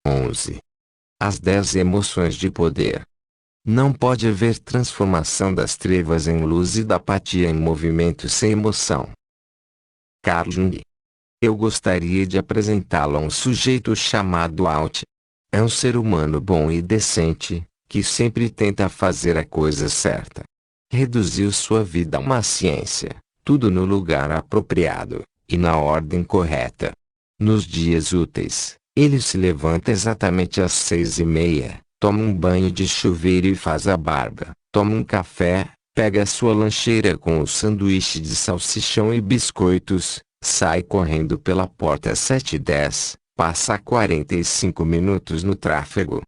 11. As 10 emoções de poder. Não pode haver transformação das trevas em luz e da apatia em movimento sem emoção. Carl Jung. Eu gostaria de apresentá-lo a um sujeito chamado Alt. É um ser humano bom e decente, que sempre tenta fazer a coisa certa. Reduziu sua vida a uma ciência, tudo no lugar apropriado, e na ordem correta. Nos dias úteis, ele se levanta exatamente às 6:30, toma um banho de chuveiro e faz a barba, toma um café, pega sua lancheira com um sanduíche de salsichão e biscoitos, sai correndo pela porta às 7:10, passa 45 minutos no tráfego.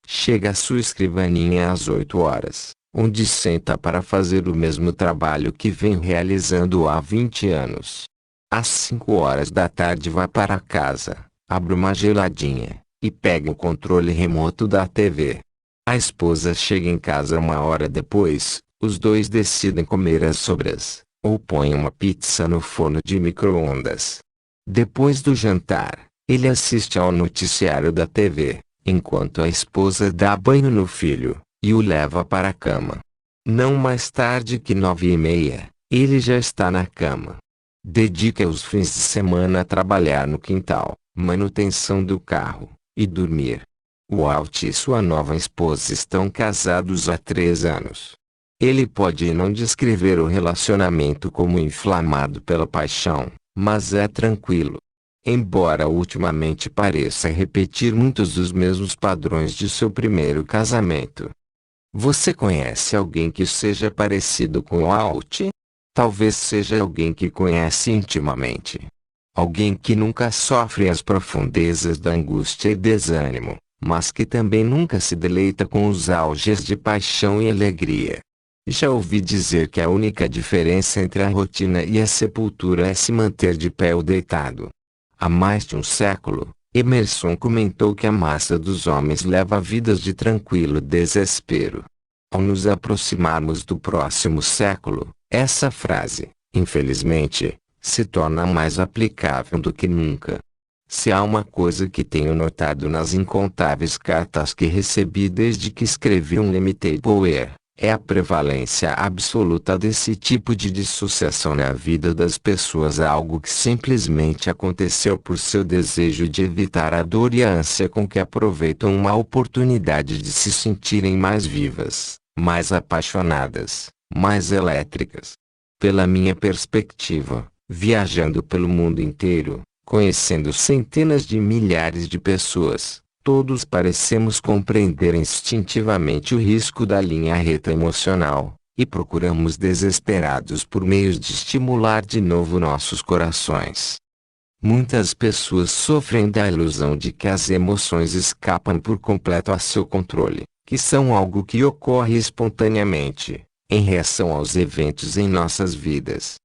Chega à sua escrivaninha às 8 horas, onde senta para fazer o mesmo trabalho que vem realizando há 20 anos. Às 5 horas da tarde vai para casa, abre uma geladinha, e pega o controle remoto da TV. A esposa chega em casa 1 hora depois, os dois decidem comer as sobras, ou põem uma pizza no forno de micro-ondas. Depois do jantar, ele assiste ao noticiário da TV, enquanto a esposa dá banho no filho, e o leva para a cama. Não mais tarde que 9:30, ele já está na cama. Dedica os fins de semana a trabalhar no quintal, manutenção do carro, e dormir. O Alt e sua nova esposa estão casados há 3 anos. Ele pode não descrever o relacionamento como inflamado pela paixão, mas é tranquilo. Embora ultimamente pareça repetir muitos dos mesmos padrões de seu primeiro casamento. Você conhece alguém que seja parecido com o Alt? Talvez seja alguém que conhece intimamente. Alguém que nunca sofre as profundezas da angústia e desânimo, mas que também nunca se deleita com os auges de paixão e alegria. Já ouvi dizer que a única diferença entre a rotina e a sepultura é se manter de pé ou deitado. Há mais de um século, Emerson comentou que a massa dos homens leva vidas de tranquilo desespero. Ao nos aproximarmos do próximo século, essa frase, infelizmente, se torna mais aplicável do que nunca. Se há uma coisa que tenho notado nas incontáveis cartas que recebi desde que escrevi um Limited Power, é a prevalência absoluta desse tipo de dissociação na vida das pessoas, algo que simplesmente aconteceu por seu desejo de evitar a dor e a ânsia com que aproveitam uma oportunidade de se sentirem mais vivas, mais apaixonadas, mais elétricas. Pela minha perspectiva, viajando pelo mundo inteiro, conhecendo centenas de milhares de pessoas, todos parecemos compreender instintivamente o risco da linha reta emocional, e procuramos desesperados por meios de estimular de novo nossos corações. Muitas pessoas sofrem da ilusão de que as emoções escapam por completo a seu controle, que são algo que ocorre espontaneamente, em reação aos eventos em nossas vidas.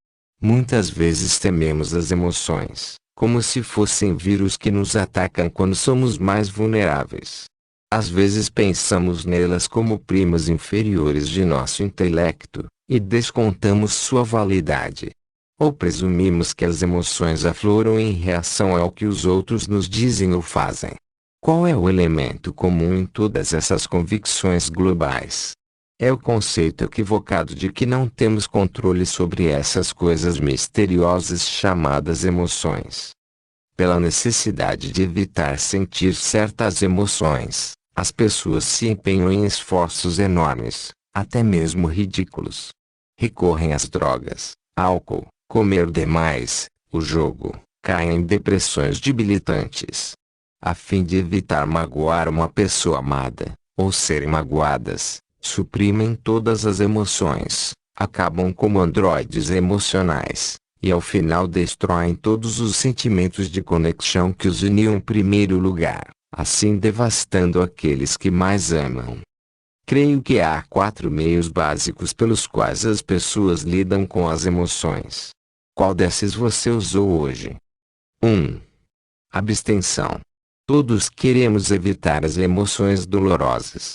Muitas vezes tememos as emoções, como se fossem vírus que nos atacam quando somos mais vulneráveis. Às vezes pensamos nelas como primas inferiores de nosso intelecto, e descontamos sua validade. Ou presumimos que as emoções afloram em reação ao que os outros nos dizem ou fazem. Qual é o elemento comum em todas essas convicções globais? É o conceito equivocado de que não temos controle sobre essas coisas misteriosas chamadas emoções. Pela necessidade de evitar sentir certas emoções, as pessoas se empenham em esforços enormes, até mesmo ridículos. Recorrem às drogas, álcool, comer demais, o jogo, caem em depressões debilitantes. A fim de evitar magoar uma pessoa amada, ou serem magoadas, suprimem todas as emoções, acabam como androides emocionais, e ao final destroem todos os sentimentos de conexão que os uniam em primeiro lugar, assim devastando aqueles que mais amam. Creio que há 4 meios básicos pelos quais as pessoas lidam com as emoções. Qual desses você usou hoje? 1. Abstenção. Todos queremos evitar as emoções dolorosas.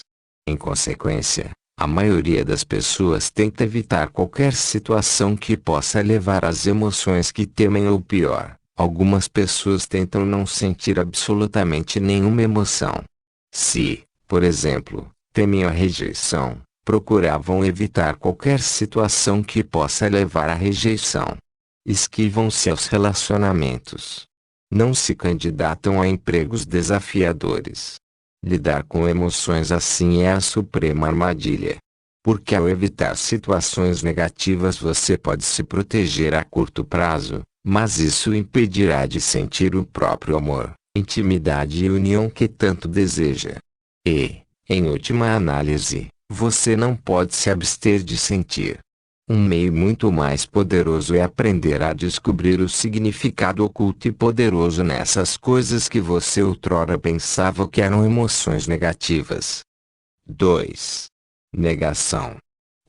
Em consequência, a maioria das pessoas tenta evitar qualquer situação que possa levar às emoções que temem ou pior, Algumas pessoas tentam não sentir absolutamente nenhuma emoção. Se, por exemplo, temem a rejeição, procuravam evitar qualquer situação que possa levar à rejeição. Esquivam-se aos relacionamentos. Não se candidatam a empregos desafiadores. Lidar com emoções assim é a suprema armadilha. Porque ao evitar situações negativas você pode se proteger a curto prazo, mas isso impedirá de sentir o próprio amor, intimidade e união que tanto deseja. E, em última análise, você não pode se abster de sentir. Um meio muito mais poderoso é aprender a descobrir o significado oculto e poderoso nessas coisas que você outrora pensava que eram emoções negativas. 2. Negação.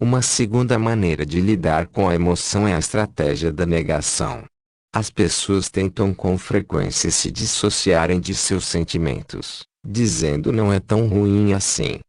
Uma segunda maneira de lidar com a emoção é a estratégia da negação. As pessoas tentam com frequência se dissociarem de seus sentimentos, dizendo não é tão ruim assim.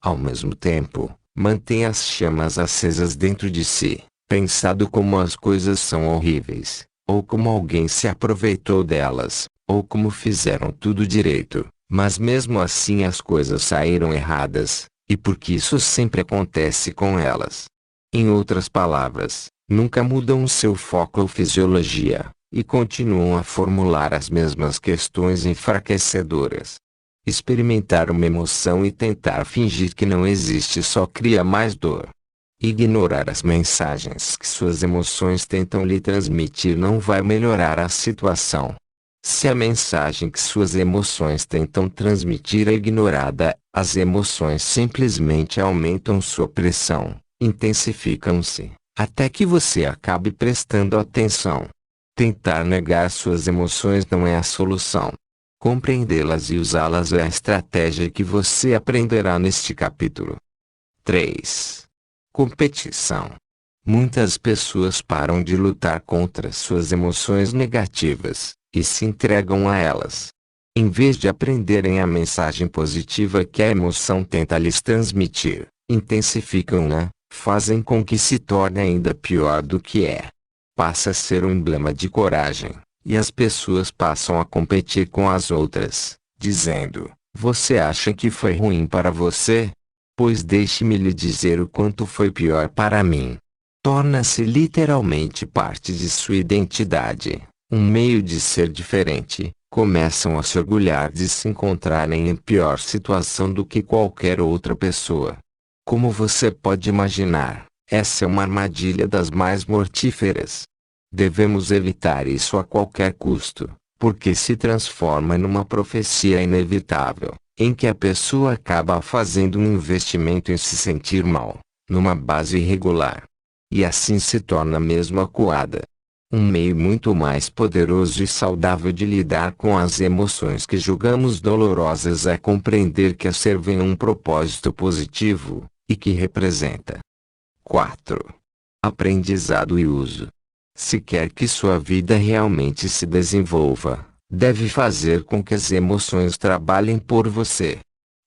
Ao mesmo tempo, mantém as chamas acesas dentro de si, pensando como as coisas são horríveis, ou como alguém se aproveitou delas, ou como fizeram tudo direito, mas mesmo assim as coisas saíram erradas, e porque isso sempre acontece com elas. Em outras palavras, nunca mudam seu foco ou fisiologia, e continuam a formular as mesmas questões enfraquecedoras. Experimentar uma emoção e tentar fingir que não existe só cria mais dor. Ignorar as mensagens que suas emoções tentam lhe transmitir não vai melhorar a situação. Se a mensagem que suas emoções tentam transmitir é ignorada, as emoções simplesmente aumentam sua pressão, intensificam-se, até que você acabe prestando atenção. Tentar negar suas emoções não é a solução. Compreendê-las e usá-las é a estratégia que você aprenderá neste capítulo. 3. Competição. Muitas pessoas param de lutar contra suas emoções negativas, e se entregam a elas. Em vez de aprenderem a mensagem positiva que a emoção tenta lhes transmitir, intensificam-na, fazem com que se torne ainda pior do que é. Passa a ser um emblema de coragem, e as pessoas passam a competir com as outras, dizendo: você acha que foi ruim para você? Pois deixe-me lhe dizer o quanto foi pior para mim. Torna-se literalmente parte de sua identidade, um meio de ser diferente. Começam a se orgulhar de se encontrarem em pior situação do que qualquer outra pessoa. Como você pode imaginar, essa é uma armadilha das mais mortíferas. Devemos evitar isso a qualquer custo, porque se transforma numa profecia inevitável, em que a pessoa acaba fazendo um investimento em se sentir mal, numa base irregular. E assim se torna mesmo acuada. Um meio muito mais poderoso e saudável de lidar com as emoções que julgamos dolorosas é compreender que servem um propósito positivo, e que representa. 4. Aprendizado e uso. Se quer que sua vida realmente se desenvolva, deve fazer com que as emoções trabalhem por você.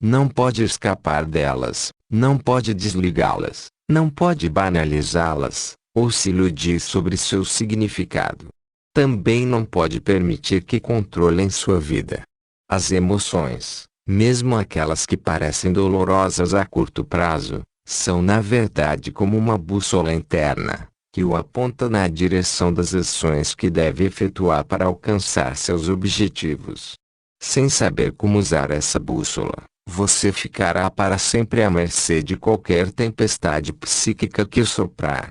Não pode escapar delas, não pode desligá-las, não pode banalizá-las, ou se iludir sobre seu significado. Também não pode permitir que controlem sua vida. As emoções, mesmo aquelas que parecem dolorosas a curto prazo, são na verdade como uma bússola interna, que o aponta na direção das ações que deve efetuar para alcançar seus objetivos. Sem saber como usar essa bússola, você ficará para sempre à mercê de qualquer tempestade psíquica que soprar.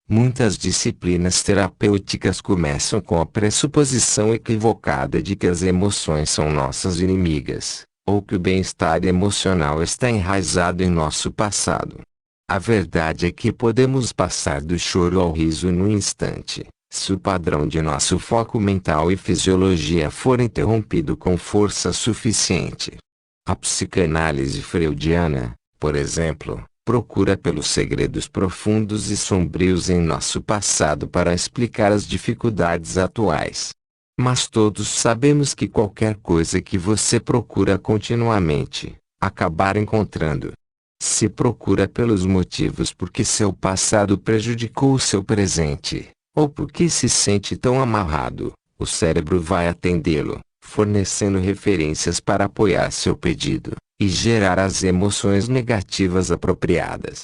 Muitas disciplinas terapêuticas começam com a pressuposição equivocada de que as emoções são nossas inimigas, ou que o bem-estar emocional está enraizado em nosso passado. A verdade é que podemos passar do choro ao riso num instante, se o padrão de nosso foco mental e fisiologia for interrompido com força suficiente. A psicanálise freudiana, por exemplo, procura pelos segredos profundos e sombrios em nosso passado para explicar as dificuldades atuais. Mas todos sabemos que qualquer coisa que você procura continuamente, acabar encontrando. Se procura pelos motivos por que seu passado prejudicou o seu presente, ou porque se sente tão amarrado, O cérebro vai atendê-lo, fornecendo referências para apoiar seu pedido, e gerar as emoções negativas apropriadas.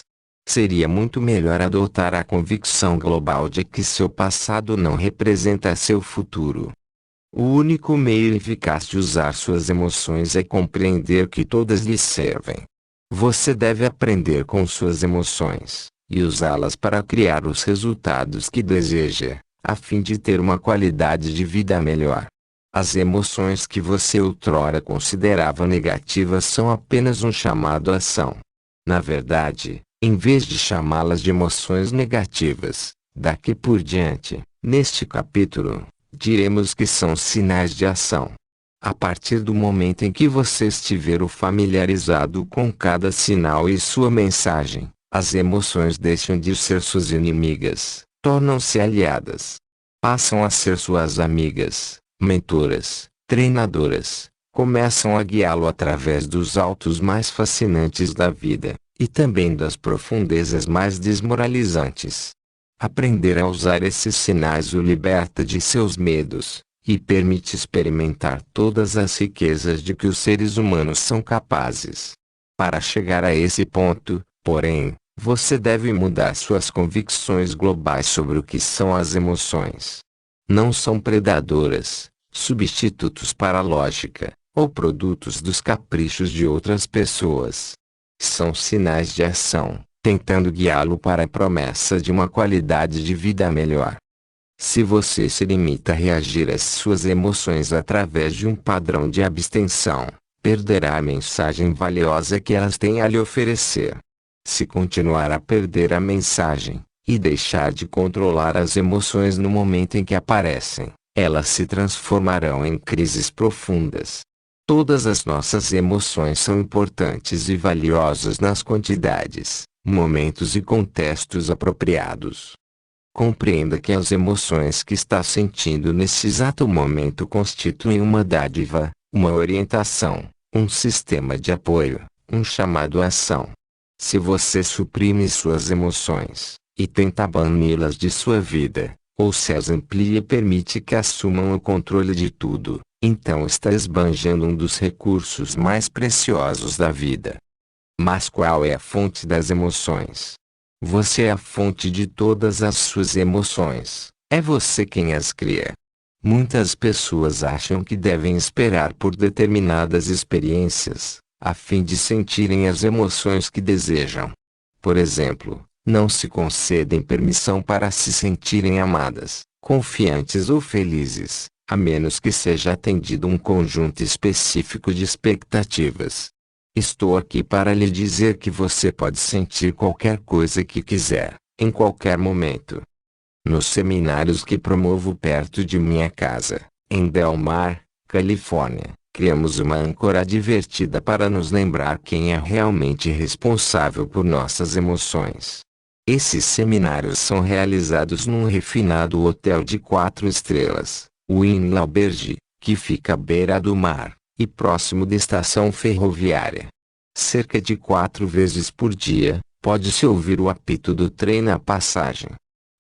Seria muito melhor adotar a convicção global de que seu passado não representa seu futuro. O único meio eficaz de usar suas emoções é compreender que todas lhe servem. Você deve aprender com suas emoções, e usá-las para criar os resultados que deseja, a fim de ter uma qualidade de vida melhor. As emoções que você outrora considerava negativas são apenas um chamado à ação. Na verdade, em vez de chamá-las de emoções negativas, daqui por diante, neste capítulo, diremos que são sinais de ação. A partir do momento em que você estiver familiarizado com cada sinal e sua mensagem, as emoções deixam de ser suas inimigas, tornam-se aliadas. Passam a ser suas amigas, mentoras, treinadoras, começam a guiá-lo através dos altos mais fascinantes da vida, e também das profundezas mais desmoralizantes. Aprender a usar esses sinais o liberta de seus medos, e permite experimentar todas as riquezas de que os seres humanos são capazes. Para chegar a esse ponto, porém, você deve mudar suas convicções globais sobre o que são as emoções. Não são predadoras, substitutos para a lógica, ou produtos dos caprichos de outras pessoas. São sinais de ação, tentando guiá-lo para a promessa de uma qualidade de vida melhor. Se você se limita a reagir às suas emoções através de um padrão de abstenção, perderá a mensagem valiosa que elas têm a lhe oferecer. Se continuar a perder a mensagem, e deixar de controlar as emoções no momento em que aparecem, elas se transformarão em crises profundas. Todas as nossas emoções são importantes e valiosas nas quantidades, momentos e contextos apropriados. Compreenda que as emoções que está sentindo nesse exato momento constituem uma dádiva, uma orientação, um sistema de apoio, um chamado à ação. Se você suprime suas emoções, e tenta bani-las de sua vida, ou se as amplia e permite que assumam o controle de tudo, então está esbanjando um dos recursos mais preciosos da vida. Mas qual é a fonte das emoções? Você é a fonte de todas as suas emoções, é você quem as cria. Muitas pessoas acham que devem esperar por determinadas experiências, a fim de sentirem as emoções que desejam. Por exemplo, não se concedem permissão para se sentirem amadas, confiantes ou felizes, a menos que seja atendido um conjunto específico de expectativas. Estou aqui para lhe dizer que você pode sentir qualquer coisa que quiser, em qualquer momento. Nos seminários que promovo perto de minha casa, em Del Mar, Califórnia, criamos uma âncora divertida para nos lembrar quem é realmente responsável por nossas emoções. Esses seminários são realizados num refinado hotel de 4 estrelas, o Inn L'Auberge, que fica à beira do mar, e próximo da estação ferroviária. Cerca de 4 vezes por dia, pode-se ouvir o apito do trem na passagem.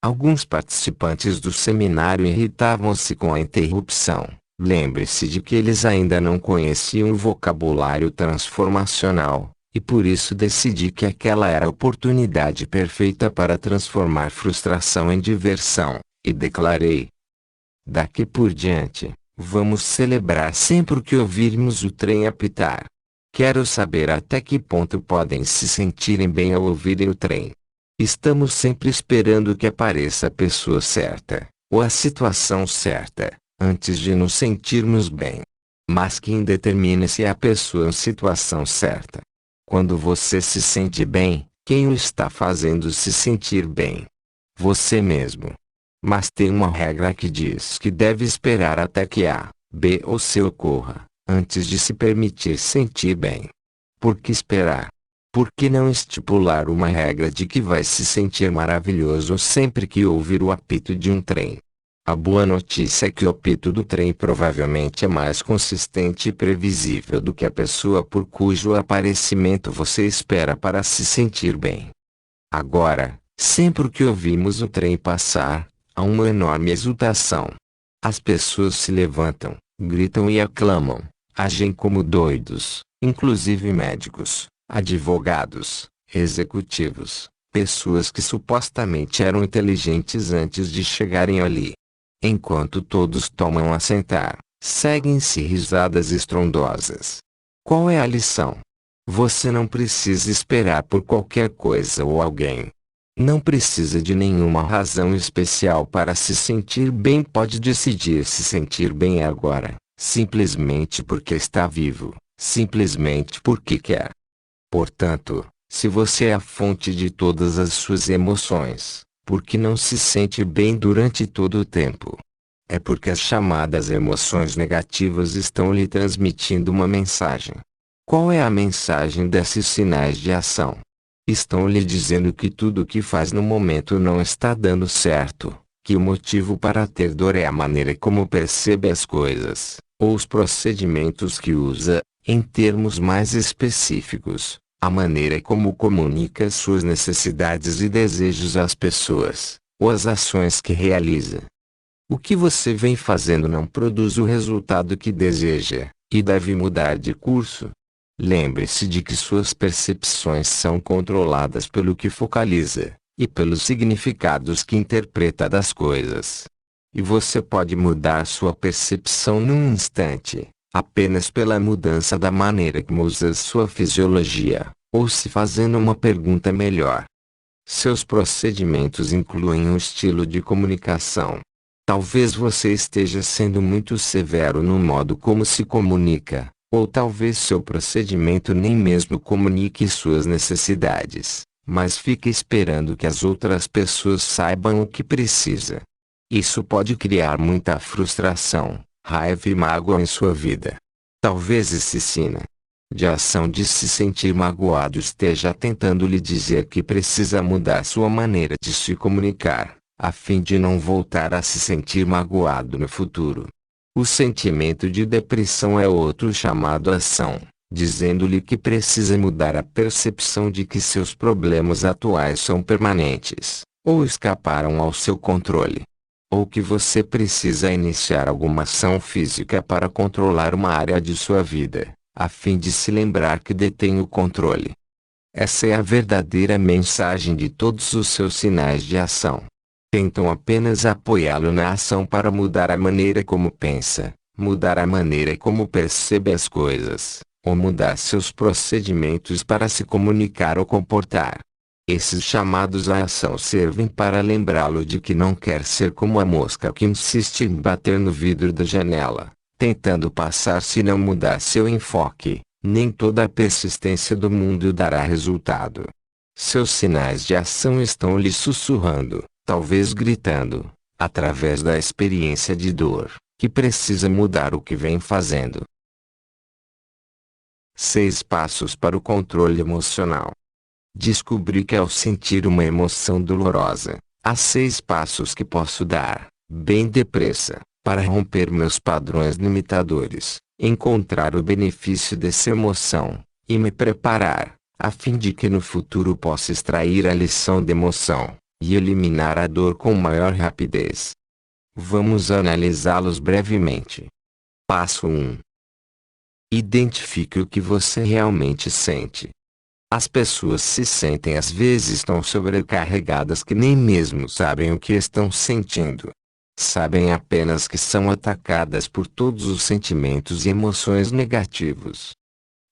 Alguns participantes do seminário irritavam-se com a interrupção. Lembre-se de que eles ainda não conheciam o vocabulário transformacional, e por isso decidi que aquela era a oportunidade perfeita para transformar frustração em diversão, e declarei: daqui por diante, vamos celebrar sempre que ouvirmos o trem apitar. Quero saber até que ponto podem se sentirem bem ao ouvirem o trem. Estamos sempre esperando que apareça a pessoa certa, ou a situação certa, antes de nos sentirmos bem. Mas quem determina se é a pessoa ou situação certa? Quando você se sente bem, quem o está fazendo se sentir bem? Você mesmo. Mas tem uma regra que diz que deve esperar até que A, B ou C ocorra, antes de se permitir sentir bem. Por que esperar? Por que não estipular uma regra de que vai se sentir maravilhoso sempre que ouvir o apito de um trem? A boa notícia é que o apito do trem provavelmente é mais consistente e previsível do que a pessoa por cujo aparecimento você espera para se sentir bem. Agora, sempre que ouvimos o trem passar, há uma enorme exultação. As pessoas se levantam, gritam e aclamam, agem como doidos, inclusive médicos, advogados, executivos, pessoas que supostamente eram inteligentes antes de chegarem ali. Enquanto todos tomam a sentar, seguem-se risadas estrondosas. Qual é a lição? Você não precisa esperar por qualquer coisa ou alguém. Não precisa de nenhuma razão especial para se sentir bem. Pode decidir se sentir bem agora, simplesmente porque está vivo, simplesmente porque quer. Portanto, se você é a fonte de todas as suas emoções, por que não se sente bem durante todo o tempo? É porque as chamadas emoções negativas estão lhe transmitindo uma mensagem. Qual é a mensagem desses sinais de ação? Estão lhe dizendo que tudo o que faz no momento não está dando certo, que o motivo para ter dor é a maneira como percebe as coisas, ou os procedimentos que usa, em termos mais específicos, a maneira como comunica suas necessidades e desejos às pessoas, ou as ações que realiza. O que você vem fazendo não produz o resultado que deseja, e deve mudar de curso. Lembre-se de que suas percepções são controladas pelo que focaliza, e pelos significados que interpreta das coisas. E você pode mudar sua percepção num instante, apenas pela mudança da maneira como usa sua fisiologia, ou se fazendo uma pergunta melhor. Seus procedimentos incluem um estilo de comunicação. Talvez você esteja sendo muito severo no modo como se comunica, ou talvez seu procedimento nem mesmo comunique suas necessidades, mas fique esperando que as outras pessoas saibam o que precisa. Isso pode criar muita frustração, raiva e mágoa em sua vida. Talvez esse sinal de ação de se sentir magoado esteja tentando lhe dizer que precisa mudar sua maneira de se comunicar, a fim de não voltar a se sentir magoado no futuro. O sentimento de depressão é outro chamado ação, dizendo-lhe que precisa mudar a percepção de que seus problemas atuais são permanentes, ou escaparam ao seu controle. Ou que você precisa iniciar alguma ação física para controlar uma área de sua vida, a fim de se lembrar que detém o controle. Essa é a verdadeira mensagem de todos os seus sinais de ação. Tentam apenas apoiá-lo na ação para mudar a maneira como pensa, mudar a maneira como percebe as coisas, ou mudar seus procedimentos para se comunicar ou comportar. Esses chamados à ação servem para lembrá-lo de que não quer ser como a mosca que insiste em bater no vidro da janela, tentando passar. Se não mudar seu enfoque, nem toda a persistência do mundo dará resultado. Seus sinais de ação estão lhe sussurrando, talvez gritando, através da experiência de dor, que precisa mudar o que vem fazendo. 6 passos para o controle emocional. Descobri que ao sentir uma emoção dolorosa, há 6 passos que posso dar, bem depressa, para romper meus padrões limitadores, encontrar o benefício dessa emoção, e me preparar, a fim de que no futuro possa extrair a lição da emoção, e eliminar a dor com maior rapidez. Vamos analisá-los brevemente. Passo 1. Identifique o que você realmente sente. As pessoas se sentem às vezes tão sobrecarregadas que nem mesmo sabem o que estão sentindo. Sabem apenas que são atacadas por todos os sentimentos e emoções negativos.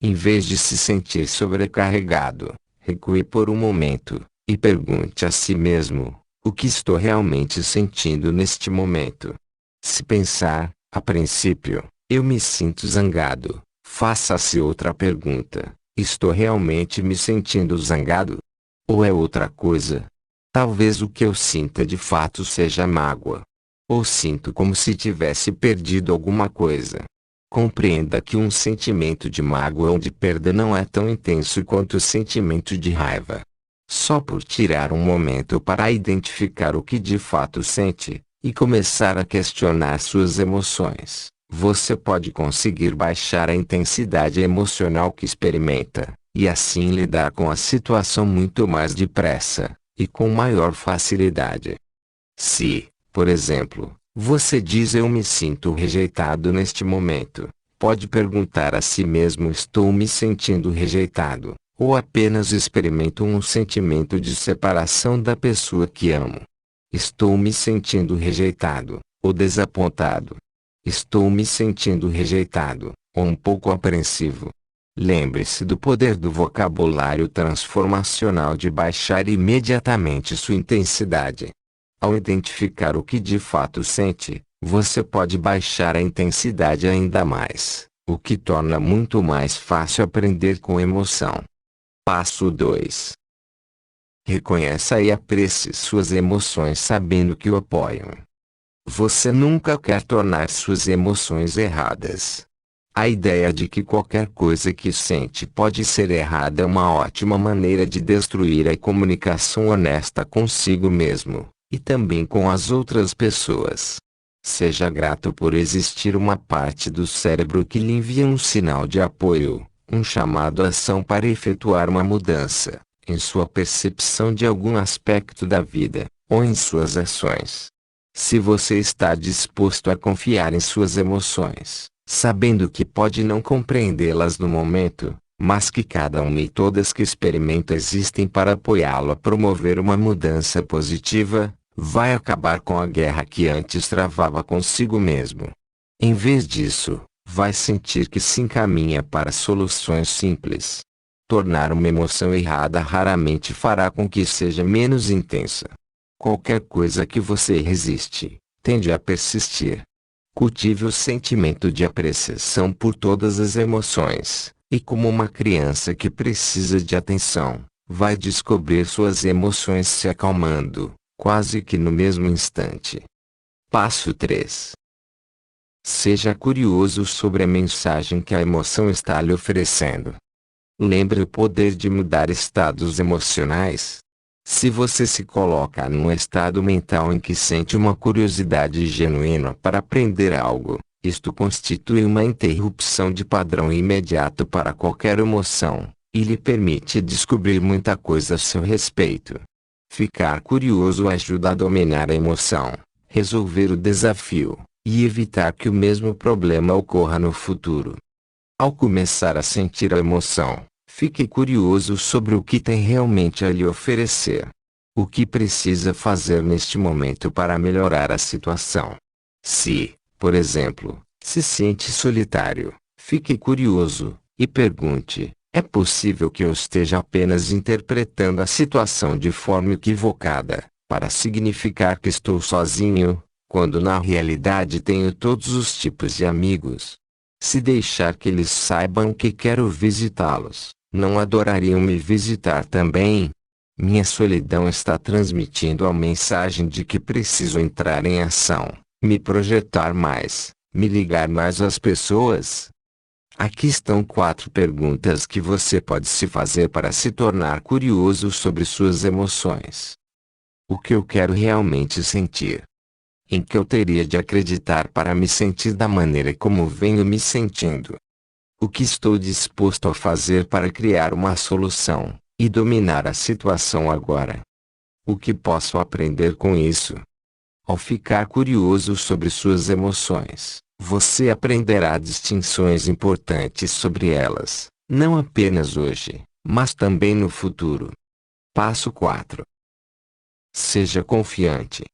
Em vez de se sentir sobrecarregado, recue por um momento, e pergunte a si mesmo, o que estou realmente sentindo neste momento? Se pensar, a princípio, eu me sinto zangado, faça-se outra pergunta. Estou realmente me sentindo zangado? Ou é outra coisa? Talvez o que eu sinta de fato seja mágoa. Ou sinto como se tivesse perdido alguma coisa. Compreenda que um sentimento de mágoa ou de perda não é tão intenso quanto o sentimento de raiva. Só por tirar um momento para identificar o que de fato sente, e começar a questionar suas emoções, você pode conseguir baixar a intensidade emocional que experimenta, e assim lidar com a situação muito mais depressa, e com maior facilidade. Se, por exemplo, Você diz eu me sinto rejeitado neste momento. Pode perguntar a si mesmo estou me sentindo rejeitado, ou apenas experimento um sentimento de separação da pessoa que amo. Estou me sentindo rejeitado, ou desapontado. Estou me sentindo rejeitado, ou um pouco apreensivo. Lembre-se do poder do vocabulário transformacional de baixar imediatamente sua intensidade. Ao identificar o que de fato sente, você pode baixar a intensidade ainda mais, o que torna muito mais fácil aprender com emoção. Passo 2. Reconheça e aprecie suas emoções sabendo que o apoiam. Você nunca quer tornar suas emoções erradas. A ideia de que qualquer coisa que sente pode ser errada é uma ótima maneira de destruir a comunicação honesta consigo mesmo, e também com as outras pessoas. Seja grato por existir uma parte do cérebro que lhe envia um sinal de apoio, um chamado à ação para efetuar uma mudança, em sua percepção de algum aspecto da vida, ou em suas ações. Se você está disposto a confiar em suas emoções, sabendo que pode não compreendê-las no momento, mas que cada uma e todas que experimenta existem para apoiá-lo a promover uma mudança positiva, vai acabar com a guerra que antes travava consigo mesmo. Em vez disso, vai sentir que se encaminha para soluções simples. Tornar uma emoção errada raramente fará com que seja menos intensa. Qualquer coisa que você resiste, tende a persistir. Cultive o sentimento de apreciação por todas as emoções, e como uma criança que precisa de atenção, vai descobrir suas emoções se acalmando, quase que no mesmo instante. Passo 3. Seja curioso sobre a mensagem que a emoção está lhe oferecendo. Lembre o poder de mudar estados emocionais. Se você se coloca num estado mental em que sente uma curiosidade genuína para aprender algo, isto constitui uma interrupção de padrão imediato para qualquer emoção, e lhe permite descobrir muita coisa a seu respeito. Ficar curioso ajuda a dominar a emoção, resolver o desafio, e evitar que o mesmo problema ocorra no futuro. Ao começar a sentir a emoção, fique curioso sobre o que tem realmente a lhe oferecer. O que precisa fazer neste momento para melhorar a situação? Se, por exemplo, se sente solitário, fique curioso, e pergunte: é possível que eu esteja apenas interpretando a situação de forma equivocada, para significar que estou sozinho, quando na realidade tenho todos os tipos de amigos? Se deixar que eles saibam que quero visitá-los, não adorariam me visitar também? Minha solidão está transmitindo a mensagem de que preciso entrar em ação, me projetar mais, me ligar mais às pessoas. Aqui estão 4 perguntas que você pode se fazer para se tornar curioso sobre suas emoções. O que eu quero realmente sentir? Em que eu teria de acreditar para me sentir da maneira como venho me sentindo? O que estou disposto a fazer para criar uma solução, e dominar a situação agora? O que posso aprender com isso? Ao ficar curioso sobre suas emoções, você aprenderá distinções importantes sobre elas, não apenas hoje, mas também no futuro. Passo 4. Seja confiante.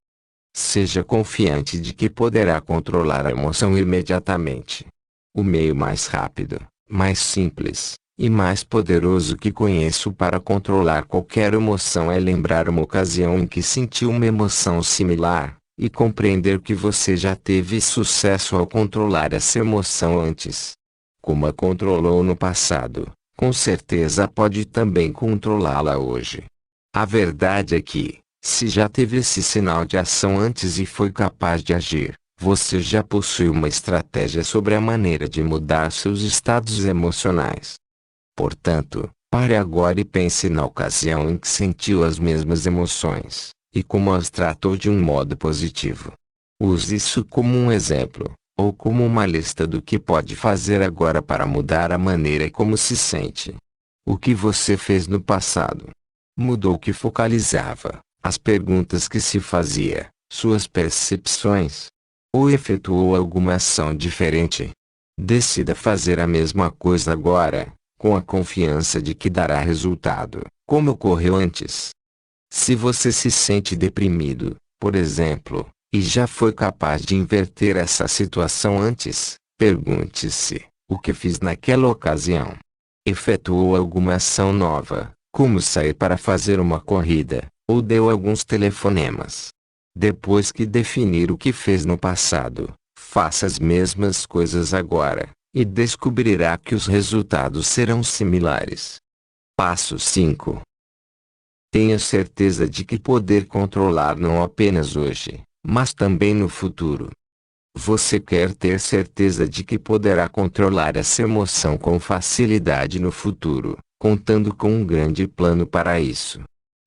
Seja confiante de que poderá controlar a emoção imediatamente. O meio mais rápido, mais simples, e mais poderoso que conheço para controlar qualquer emoção é lembrar uma ocasião em que sentiu uma emoção similar, e compreender que você já teve sucesso ao controlar essa emoção antes. Como a controlou no passado, com certeza pode também controlá-la hoje. A verdade é que, se já teve esse sinal de ação antes e foi capaz de agir, você já possui uma estratégia sobre a maneira de mudar seus estados emocionais. Portanto, pare agora e pense na ocasião em que sentiu as mesmas emoções, e como as tratou de um modo positivo. Use isso como um exemplo, ou como uma lista do que pode fazer agora para mudar a maneira como se sente. O que você fez no passado? Mudou o que focalizava, as perguntas que se fazia, suas percepções. ou efetuou alguma ação diferente. Decida fazer a mesma coisa agora, com a confiança de que dará resultado, como ocorreu antes. Se você se sente deprimido, por exemplo, e já foi capaz de inverter essa situação antes, pergunte-se: o que fiz naquela ocasião? Efetuou alguma ação nova, como sair para fazer uma corrida, ou deu alguns telefonemas? Depois que definir o que fez no passado, faça as mesmas coisas agora, e descobrirá que os resultados serão similares. Passo 5. Tenha certeza de que poder controlar não apenas hoje, mas também no futuro. Você quer ter certeza de que poderá controlar essa emoção com facilidade no futuro, contando com um grande plano para isso.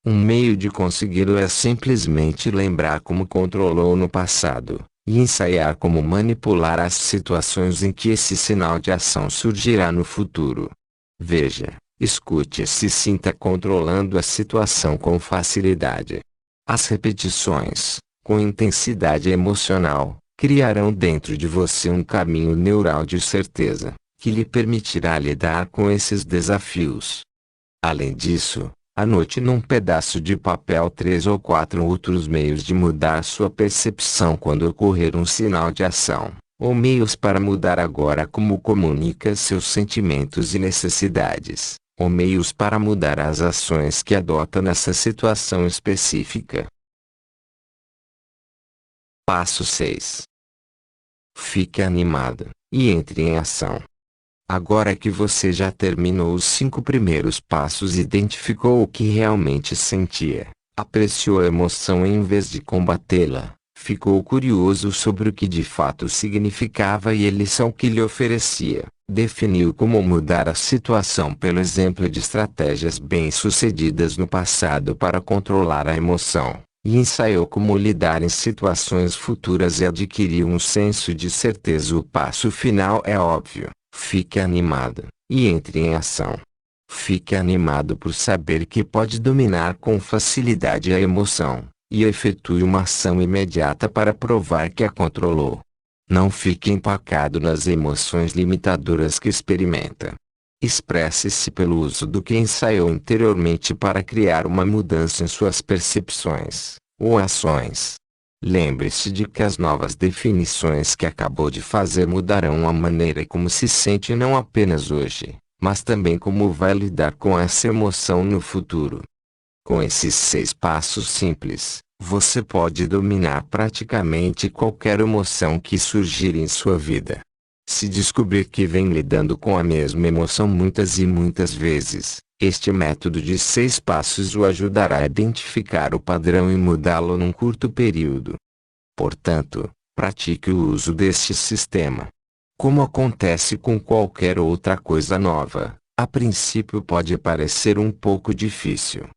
Um meio de consegui-lo é simplesmente lembrar como controlou no passado, e ensaiar como manipular as situações em que esse sinal de ação surgirá no futuro. Veja, escute e se sinta controlando a situação com facilidade. As repetições, com intensidade emocional, criarão dentro de você um caminho neural de certeza, que lhe permitirá lidar com esses desafios. Além disso, anote num pedaço de papel 3 ou 4 outros meios de mudar sua percepção quando ocorrer um sinal de ação, ou meios para mudar agora como comunica seus sentimentos e necessidades, ou meios para mudar as ações que adota nessa situação específica. Passo 6. Fique animado, e entre em ação. Agora que você já terminou os 5 primeiros passos e identificou o que realmente sentia, apreciou a emoção em vez de combatê-la, ficou curioso sobre o que de fato significava e a lição que lhe oferecia, definiu como mudar a situação pelo exemplo de estratégias bem-sucedidas no passado para controlar a emoção, e ensaiou como lidar em situações futuras e adquiriu um senso de certeza. O passo final é óbvio. Fique animado, e entre em ação. Fique animado por saber que pode dominar com facilidade a emoção, e efetue uma ação imediata para provar que a controlou. Não fique empacado nas emoções limitadoras que experimenta. Expresse-se pelo uso do que ensaiou anteriormente para criar uma mudança em suas percepções, ou ações. Lembre-se de que as novas definições que acabou de fazer mudarão a maneira como se sente não apenas hoje, mas também como vai lidar com essa emoção no futuro. Com esses 6 passos simples, você pode dominar praticamente qualquer emoção que surgir em sua vida. Se descobrir que vem lidando com a mesma emoção muitas e muitas vezes, este método de 6 passos o ajudará a identificar o padrão e mudá-lo num curto período. Portanto, pratique o uso deste sistema. Como acontece com qualquer outra coisa nova, a princípio pode parecer um pouco difícil.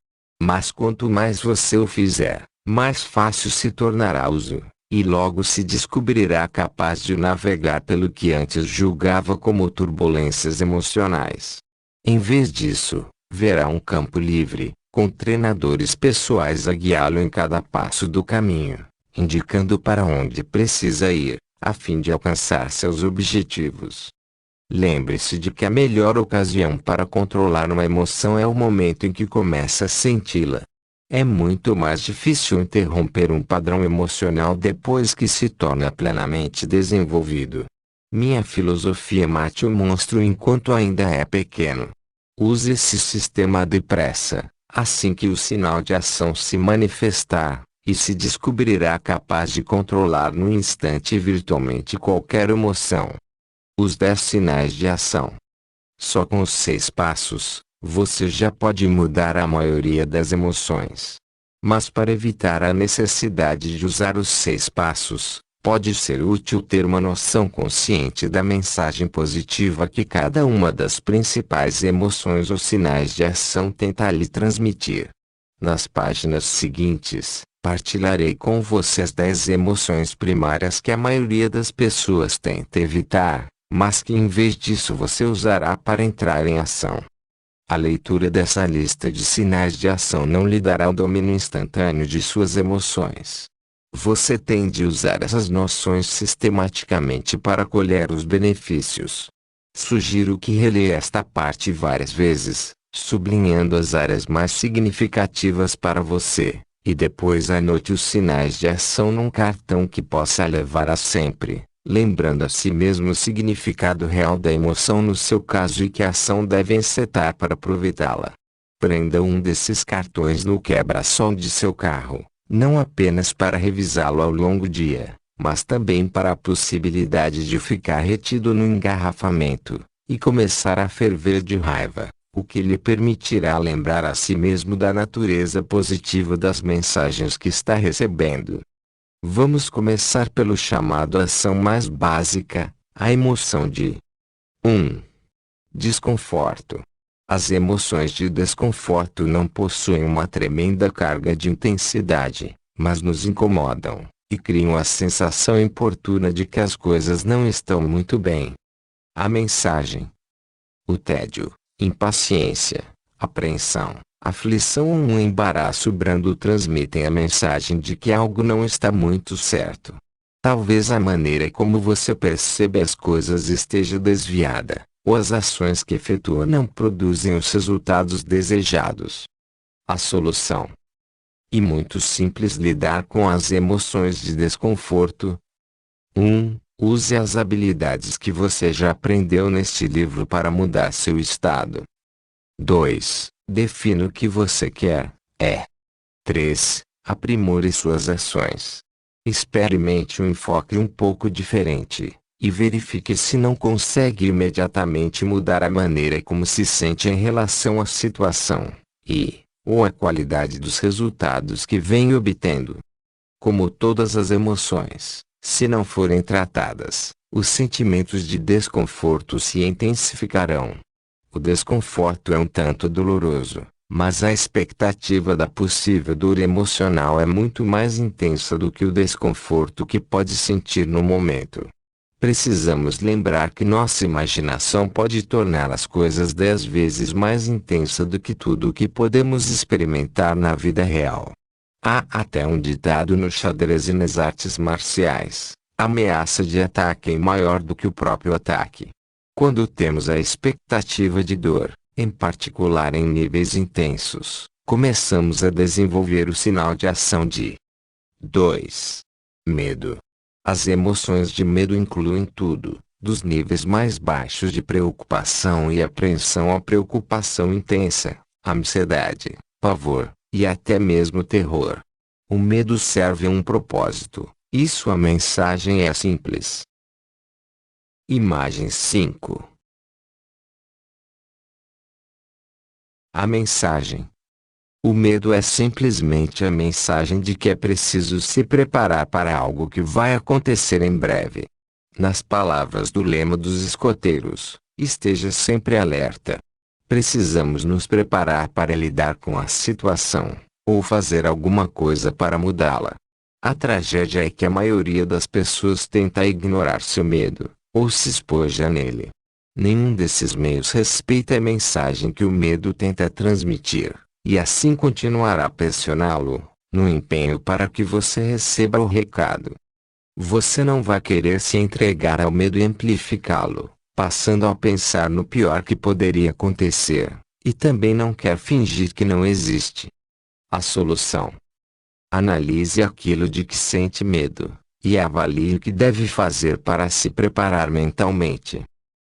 Mas quanto mais você o fizer, mais fácil se tornará uso, e logo se descobrirá capaz de navegar pelo que antes julgava como turbulências emocionais. Em vez disso, verá um campo livre, com treinadores pessoais a guiá-lo em cada passo do caminho, indicando para onde precisa ir, a fim de alcançar seus objetivos. Lembre-se de que a melhor ocasião para controlar uma emoção é o momento em que começa a senti-la. É muito mais difícil interromper um padrão emocional depois que se torna plenamente desenvolvido. Minha filosofia: mate o monstro enquanto ainda é pequeno. Use esse sistema depressa, assim que o sinal de ação se manifestar, e se descobrirá capaz de controlar no instante virtualmente qualquer emoção. Os 10 sinais de ação. Só com os 6 passos, você já pode mudar a maioria das emoções. Mas para evitar a necessidade de usar os 6 passos, pode ser útil ter uma noção consciente da mensagem positiva que cada uma das principais emoções ou sinais de ação tenta lhe transmitir. Nas páginas seguintes, partilharei com você as 10 emoções primárias que a maioria das pessoas tenta evitar, mas que em vez disso você usará para entrar em ação. A leitura dessa lista de sinais de ação não lhe dará o domínio instantâneo de suas emoções. Você tende a usar essas noções sistematicamente para colher os benefícios. Sugiro que releia esta parte várias vezes, sublinhando as áreas mais significativas para você, e depois anote os sinais de ação num cartão que possa levar a sempre, lembrando a si mesmo o significado real da emoção no seu caso e que ação deve encetar para aproveitá-la. Prenda um desses cartões no quebra-sol de seu carro, não apenas para revisá-lo ao longo do dia, mas também para a possibilidade de ficar retido no engarrafamento, e começar a ferver de raiva, o que lhe permitirá lembrar a si mesmo da natureza positiva das mensagens que está recebendo. Vamos começar pelo chamado ação mais básica, a emoção de 1. Desconforto. As emoções de desconforto não possuem uma tremenda carga de intensidade, mas nos incomodam, e criam a sensação importuna de que as coisas não estão muito bem. A mensagem: o tédio, impaciência, apreensão, aflição ou um embaraço brando transmitem a mensagem de que algo não está muito certo. Talvez a maneira como você percebe as coisas esteja desviada, ou as ações que efetua não produzem os resultados desejados. A solução: e muito simples lidar com as emoções de desconforto. 1. Use as habilidades que você já aprendeu neste livro para mudar seu estado. 2. Defina o que você quer. 3. Aprimore suas ações. Experimente um enfoque um pouco diferente, e verifique se não consegue imediatamente mudar a maneira como se sente em relação à situação, ou a qualidade dos resultados que vem obtendo. Como todas as emoções, se não forem tratadas, os sentimentos de desconforto se intensificarão. O desconforto é um tanto doloroso, mas a expectativa da possível dor emocional é muito mais intensa do que o desconforto que pode sentir no momento. Precisamos lembrar que nossa imaginação pode tornar as coisas 10 vezes mais intensa do que tudo o que podemos experimentar na vida real. Há até um ditado no xadrez e nas artes marciais: a ameaça de ataque é maior do que o próprio ataque. Quando temos a expectativa de dor, em particular em níveis intensos, começamos a desenvolver o sinal de ação de 2. Medo. As emoções de medo incluem tudo, dos níveis mais baixos de preocupação e apreensão à preocupação intensa, ansiedade, pavor, e até mesmo terror. O medo serve a um propósito, e sua mensagem é simples. Imagem 5. A mensagem. O medo é simplesmente a mensagem de que é preciso se preparar para algo que vai acontecer em breve. Nas palavras do lema dos escoteiros, esteja sempre alerta. Precisamos nos preparar para lidar com a situação, ou fazer alguma coisa para mudá-la. A tragédia é que a maioria das pessoas tenta ignorar seu medo, ou se espoja nele. Nenhum desses meios respeita a mensagem que o medo tenta transmitir, e assim continuará a pressioná-lo, no empenho para que você receba o recado. Você não vai querer se entregar ao medo e amplificá-lo, passando a pensar no pior que poderia acontecer, e também não quer fingir que não existe. A solução: analise aquilo de que sente medo, e avalie o que deve fazer para se preparar mentalmente.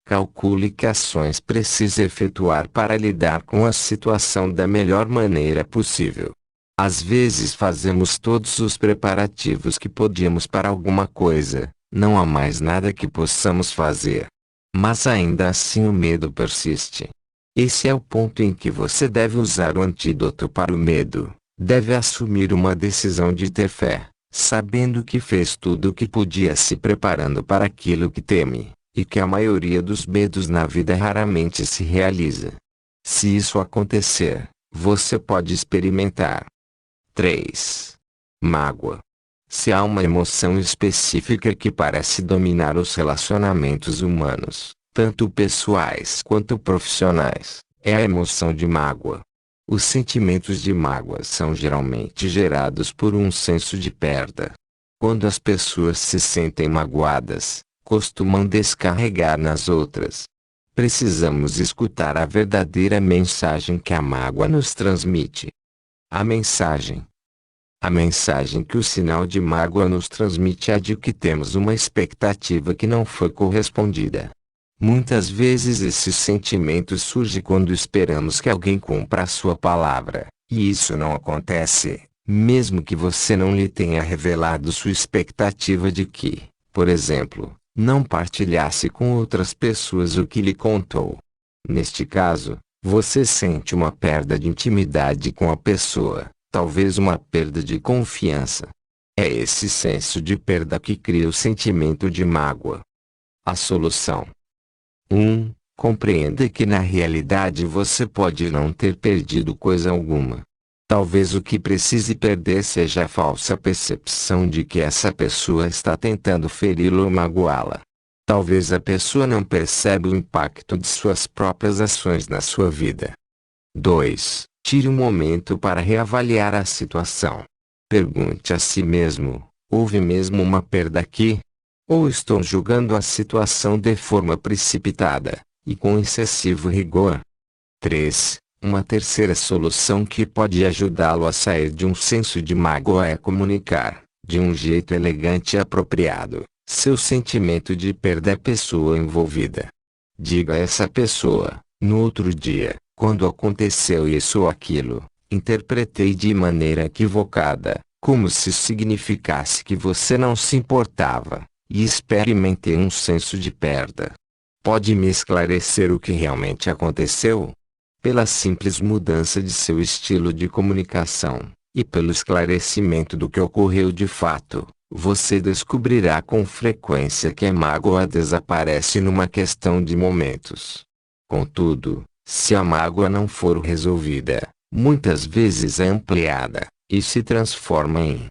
Calcule que ações precisa efetuar para lidar com a situação da melhor maneira possível. Às vezes fazemos todos os preparativos que podíamos para alguma coisa, não há mais nada que possamos fazer. Mas ainda assim o medo persiste. Esse é o ponto em que você deve usar o antídoto para o medo. Deve assumir uma decisão de ter fé, sabendo que fez tudo o que podia se preparando para aquilo que teme, e que a maioria dos medos na vida raramente se realiza. Se isso acontecer, você pode experimentar. 3. Mágoa. Se há uma emoção específica que parece dominar os relacionamentos humanos, tanto pessoais quanto profissionais, é a emoção de mágoa. Os sentimentos de mágoa são geralmente gerados por um senso de perda. Quando as pessoas se sentem magoadas, costumam descarregar nas outras. Precisamos escutar a verdadeira mensagem que a mágoa nos transmite. A mensagem. A mensagem que o sinal de mágoa nos transmite é de que temos uma expectativa que não foi correspondida. Muitas vezes esse sentimento surge quando esperamos que alguém cumpra a sua palavra, e isso não acontece, mesmo que você não lhe tenha revelado sua expectativa de que, por exemplo, não partilhasse com outras pessoas o que lhe contou. Neste caso, você sente uma perda de intimidade com a pessoa, talvez uma perda de confiança. É esse senso de perda que cria o sentimento de mágoa. A solução. 1. Compreenda que na realidade você pode não ter perdido coisa alguma. Talvez o que precise perder seja a falsa percepção de que essa pessoa está tentando feri-lo ou magoá-la. Talvez a pessoa não perceba o impacto de suas próprias ações na sua vida. 2. Tire um momento para reavaliar a situação. Pergunte a si mesmo: houve mesmo uma perda aqui? Ou estou julgando a situação de forma precipitada, e com excessivo rigor? 3. Uma terceira solução que pode ajudá-lo a sair de um senso de mágoa é comunicar, de um jeito elegante e apropriado, seu sentimento de perda à pessoa envolvida. Diga a essa pessoa: no outro dia, quando aconteceu isso ou aquilo, interpretei de maneira equivocada, como se significasse que você não se importava, e experimentei um senso de perda. Pode me esclarecer o que realmente aconteceu? Pela simples mudança de seu estilo de comunicação, e pelo esclarecimento do que ocorreu de fato, você descobrirá com frequência que a mágoa desaparece numa questão de momentos. Contudo, se a mágoa não for resolvida, muitas vezes é ampliada, e se transforma em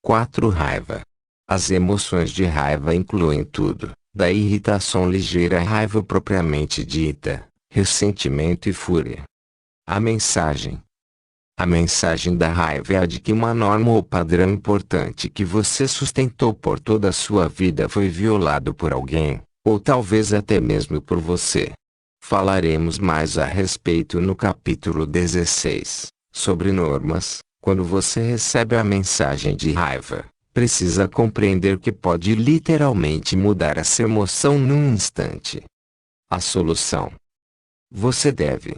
4. Raiva. As emoções de raiva incluem tudo, da irritação ligeira à raiva propriamente dita, ressentimento e fúria. A mensagem. A mensagem da raiva é a de que uma norma ou padrão importante que você sustentou por toda a sua vida foi violado por alguém, ou talvez até mesmo por você. Falaremos mais a respeito no capítulo 16, sobre normas. Quando você recebe a mensagem de raiva, precisa compreender que pode literalmente mudar essa emoção num instante. A solução. Você deve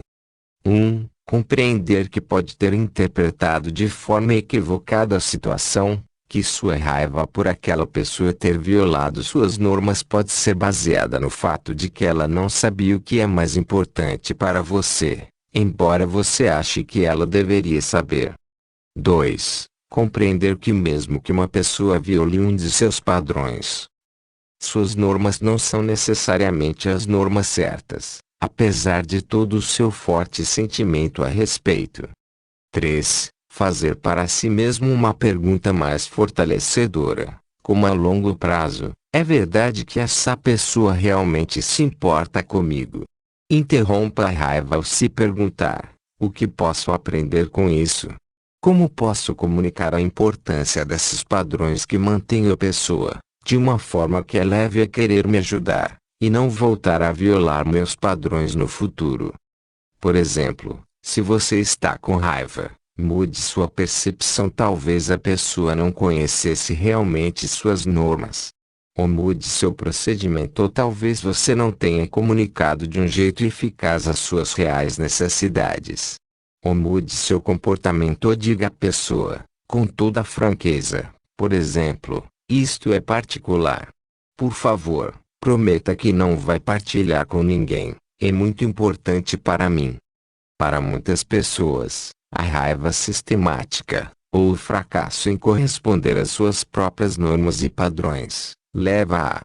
1. Compreender que pode ter interpretado de forma equivocada a situação, que sua raiva por aquela pessoa ter violado suas normas pode ser baseada no fato de que ela não sabia o que é mais importante para você, embora você ache que ela deveria saber. 2. Compreender que mesmo que uma pessoa viole um de seus padrões, suas normas não são necessariamente as normas certas, apesar de todo o seu forte sentimento a respeito. 3. Fazer para si mesmo uma pergunta mais fortalecedora, como a longo prazo: é verdade que essa pessoa realmente se importa comigo? Interrompa a raiva ao se perguntar: o que posso aprender com isso? Como posso comunicar a importância desses padrões que mantêm a pessoa, de uma forma que a leve a querer me ajudar, e não voltar a violar meus padrões no futuro? Por exemplo, se você está com raiva, mude sua percepção. Talvez a pessoa não conhecesse realmente suas normas. Ou mude seu procedimento, ou talvez você não tenha comunicado de um jeito eficaz as suas reais necessidades. Ou mude seu comportamento, ou diga à pessoa, com toda franqueza, por exemplo: isto é particular. Por favor, prometa que não vai partilhar com ninguém, é muito importante para mim. Para muitas pessoas, a raiva sistemática, ou o fracasso em corresponder às suas próprias normas e padrões, leva a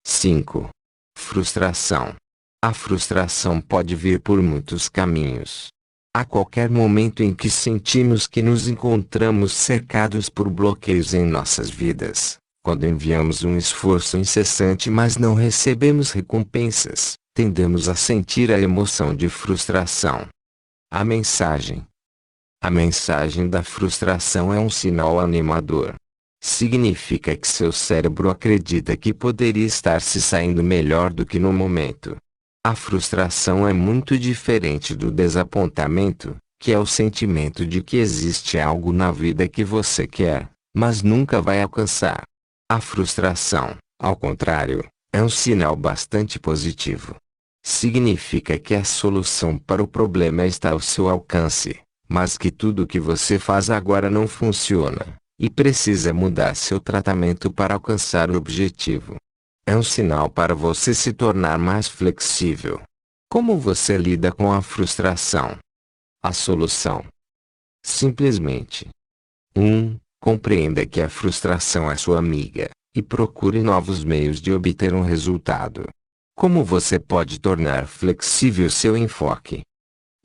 5. Frustração. A frustração pode vir por muitos caminhos. A qualquer momento em que sentimos que nos encontramos cercados por bloqueios em nossas vidas, quando enviamos um esforço incessante mas não recebemos recompensas, tendemos a sentir a emoção de frustração. A mensagem. A mensagem da frustração é um sinal animador. Significa que seu cérebro acredita que poderia estar se saindo melhor do que no momento. A frustração é muito diferente do desapontamento, que é o sentimento de que existe algo na vida que você quer, mas nunca vai alcançar. A frustração, ao contrário, é um sinal bastante positivo. Significa que a solução para o problema está ao seu alcance, mas que tudo o que você faz agora não funciona, e precisa mudar seu tratamento para alcançar o objetivo. É um sinal para você se tornar mais flexível. Como você lida com a frustração? A solução. Simplesmente 1. Compreenda que a frustração é sua amiga, e procure novos meios de obter um resultado. Como você pode tornar flexível seu enfoque?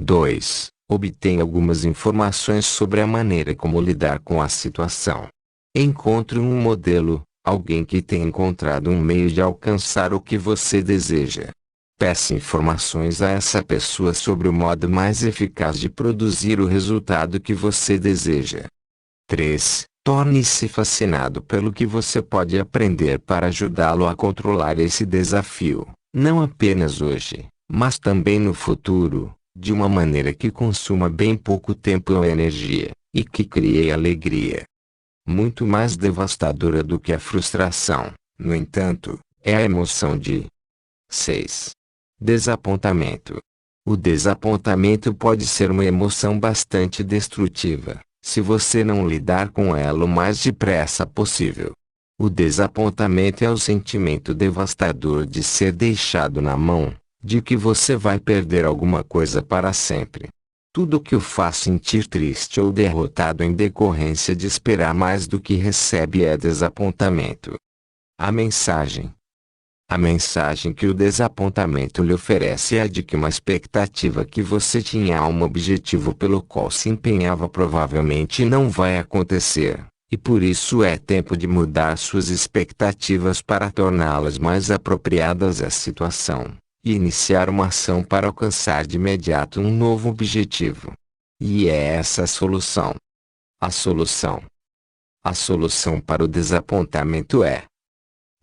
2. Obtenha algumas informações sobre a maneira como lidar com a situação. Encontre um modelo, alguém que tenha encontrado um meio de alcançar o que você deseja. Peça informações a essa pessoa sobre o modo mais eficaz de produzir o resultado que você deseja. 3. Torne-se fascinado pelo que você pode aprender para ajudá-lo a controlar esse desafio, não apenas hoje, mas também no futuro, de uma maneira que consuma bem pouco tempo ou energia, e que crie alegria. Muito mais devastadora do que a frustração, no entanto, é a emoção de 6. Desapontamento. O desapontamento pode ser uma emoção bastante destrutiva, se você não lidar com ela o mais depressa possível. O desapontamento é o sentimento devastador de ser deixado na mão, de que você vai perder alguma coisa para sempre. Tudo que o faz sentir triste ou derrotado em decorrência de esperar mais do que recebe é desapontamento. A mensagem. A mensagem que o desapontamento lhe oferece é a de que uma expectativa que você tinha a um objetivo pelo qual se empenhava provavelmente não vai acontecer, e por isso é tempo de mudar suas expectativas para torná-las mais apropriadas à situação, e iniciar uma ação para alcançar de imediato um novo objetivo. E é essa a solução. A solução. A solução para o desapontamento é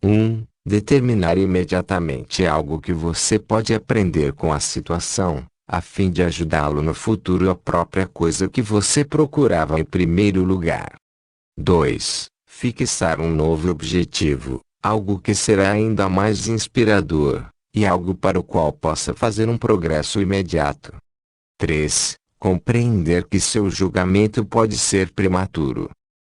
1. Determinar imediatamente algo que você pode aprender com a situação, a fim de ajudá-lo no futuro a própria coisa que você procurava em primeiro lugar. 2. Fixar um novo objetivo, algo que será ainda mais inspirador, e algo para o qual possa fazer um progresso imediato. 3. Compreender que seu julgamento pode ser prematuro.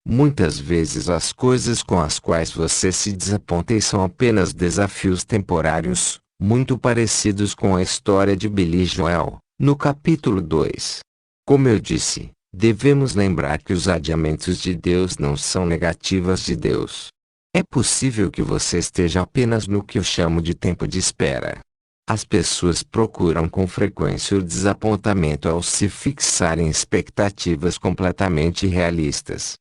Muitas vezes as coisas com as quais você se desaponta são apenas desafios temporários, muito parecidos com a história de Billy Joel, no capítulo 2. Como eu disse, devemos lembrar que os adiamentos de Deus não são negativas de Deus. É possível que você esteja apenas no que eu chamo de tempo de espera. As pessoas procuram com frequência o desapontamento ao se fixarem expectativas completamente irrealistas.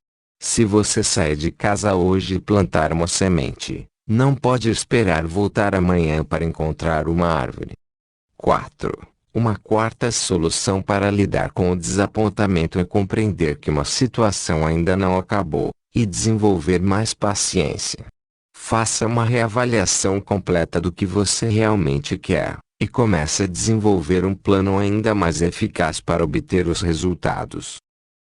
Se você sair de casa hoje e plantar uma semente, não pode esperar voltar amanhã para encontrar uma árvore. 4. Uma quarta solução para lidar com o desapontamento é compreender que uma situação ainda não acabou, e desenvolver mais paciência. Faça uma reavaliação completa do que você realmente quer, e comece a desenvolver um plano ainda mais eficaz para obter os resultados.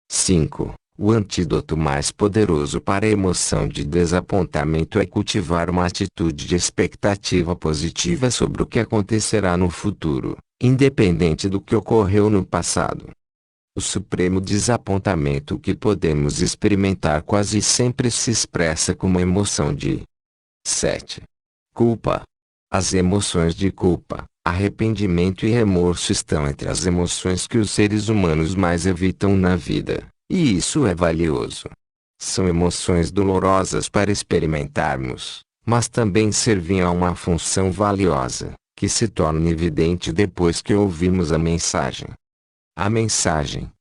5. O antídoto mais poderoso para a emoção de desapontamento é cultivar uma atitude de expectativa positiva sobre o que acontecerá no futuro, independente do que ocorreu no passado. O supremo desapontamento que podemos experimentar quase sempre se expressa como emoção de 7. Culpa. As emoções de culpa, arrependimento e remorso estão entre as emoções que os seres humanos mais evitam na vida. E isso é valioso. São emoções dolorosas para experimentarmos, mas também servem a uma função valiosa, que se torna evidente depois que ouvimos a mensagem. A mensagem.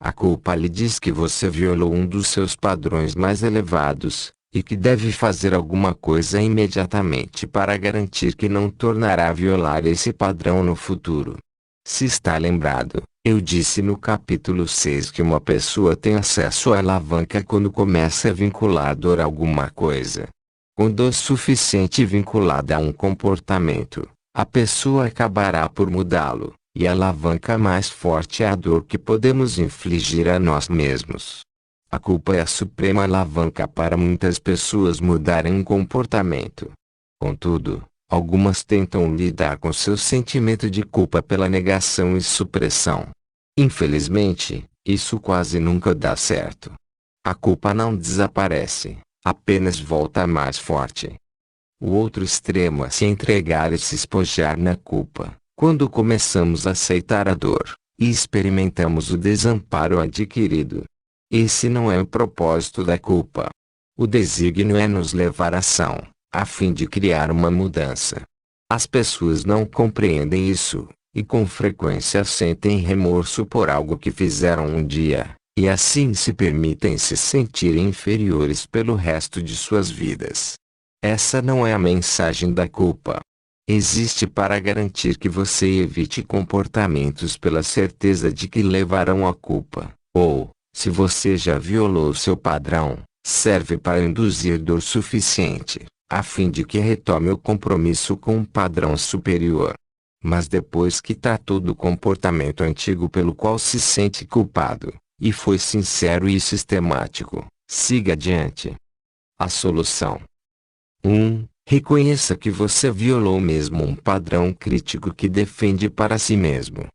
A culpa lhe diz que você violou um dos seus padrões mais elevados, e que deve fazer alguma coisa imediatamente para garantir que não tornará a violar esse padrão no futuro. Se está lembrado, Eu disse no capítulo 6 que uma pessoa tem acesso à alavanca quando começa a vincular dor a alguma coisa. Com dor suficiente vinculada a um comportamento, a pessoa acabará por mudá-lo, e a alavanca mais forte é a dor que podemos infligir a nós mesmos. A culpa é a suprema alavanca para muitas pessoas mudarem um comportamento. Contudo, algumas tentam lidar com seu sentimento de culpa pela negação e supressão. Infelizmente, isso quase nunca dá certo. A culpa não desaparece, apenas volta mais forte. O outro extremo é se entregar e se espojar na culpa, quando começamos a aceitar a dor, e experimentamos o desamparo adquirido. Esse não é o propósito da culpa. O desígnio é nos levar à ação, a fim de criar uma mudança. As pessoas não compreendem isso, e com frequência sentem remorso por algo que fizeram um dia, e assim se permitem se sentir inferiores pelo resto de suas vidas. Essa não é a mensagem da culpa. Existe para garantir que você evite comportamentos pela certeza de que levarão à culpa, ou, se você já violou seu padrão, serve para induzir dor suficiente, a fim de que retome o compromisso com um padrão superior. Mas depois que tratou do comportamento antigo pelo qual se sente culpado, e foi sincero e sistemático, siga adiante. A solução: 1. Reconheça que você violou mesmo um padrão crítico que defende para si mesmo.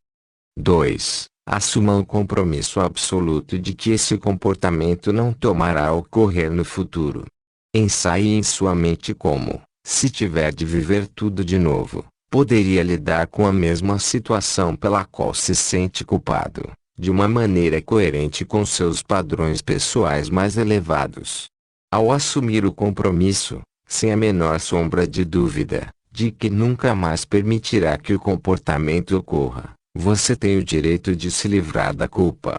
2. Assuma o compromisso absoluto de que esse comportamento não tomará a ocorrer no futuro. Ensaie em sua mente como, se tiver de viver tudo de novo, poderia lidar com a mesma situação pela qual se sente culpado, de uma maneira coerente com seus padrões pessoais mais elevados. Ao assumir o compromisso, sem a menor sombra de dúvida, de que nunca mais permitirá que o comportamento ocorra, você tem o direito de se livrar da culpa.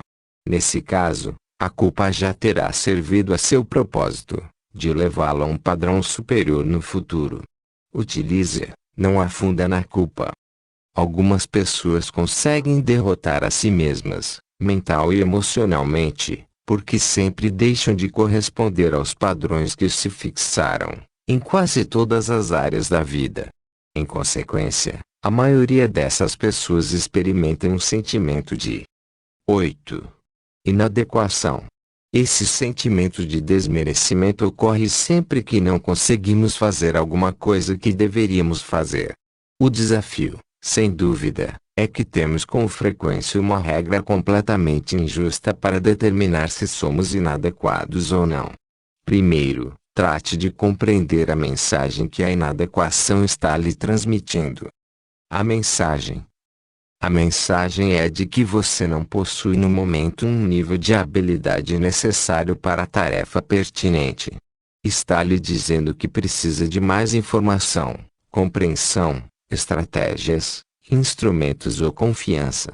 Nesse caso, a culpa já terá servido a seu propósito, de levá-lo a um padrão superior no futuro. Utilize-a, não afunda na culpa. Algumas pessoas conseguem derrotar a si mesmas, mental e emocionalmente, porque sempre deixam de corresponder aos padrões que se fixaram, em quase todas as áreas da vida. Em consequência, a maioria dessas pessoas experimenta um sentimento de 8. Inadequação. Esse sentimento de desmerecimento ocorre sempre que não conseguimos fazer alguma coisa que deveríamos fazer. O desafio, sem dúvida, é que temos com frequência uma regra completamente injusta para determinar se somos inadequados ou não. Primeiro, trate de compreender a mensagem que a inadequação está lhe transmitindo. A mensagem é de que você não possui no momento um nível de habilidade necessário para a tarefa pertinente. Está lhe dizendo que precisa de mais informação, compreensão, estratégias, instrumentos ou confiança.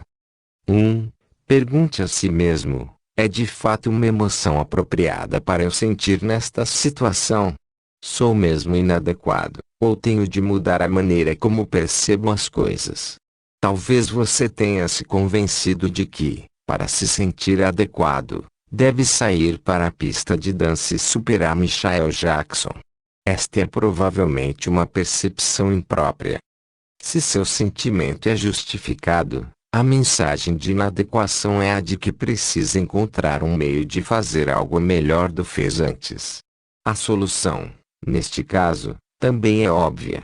1. Pergunte a si mesmo: é de fato uma emoção apropriada para eu sentir nesta situação? Sou mesmo inadequado, ou tenho de mudar a maneira como percebo as coisas? Talvez você tenha se convencido de que, para se sentir adequado, deve sair para a pista de dança e superar Michael Jackson. Esta é provavelmente uma percepção imprópria. Se seu sentimento é justificado, a mensagem de inadequação é a de que precisa encontrar um meio de fazer algo melhor do que fez antes. A solução, neste caso, também é óbvia.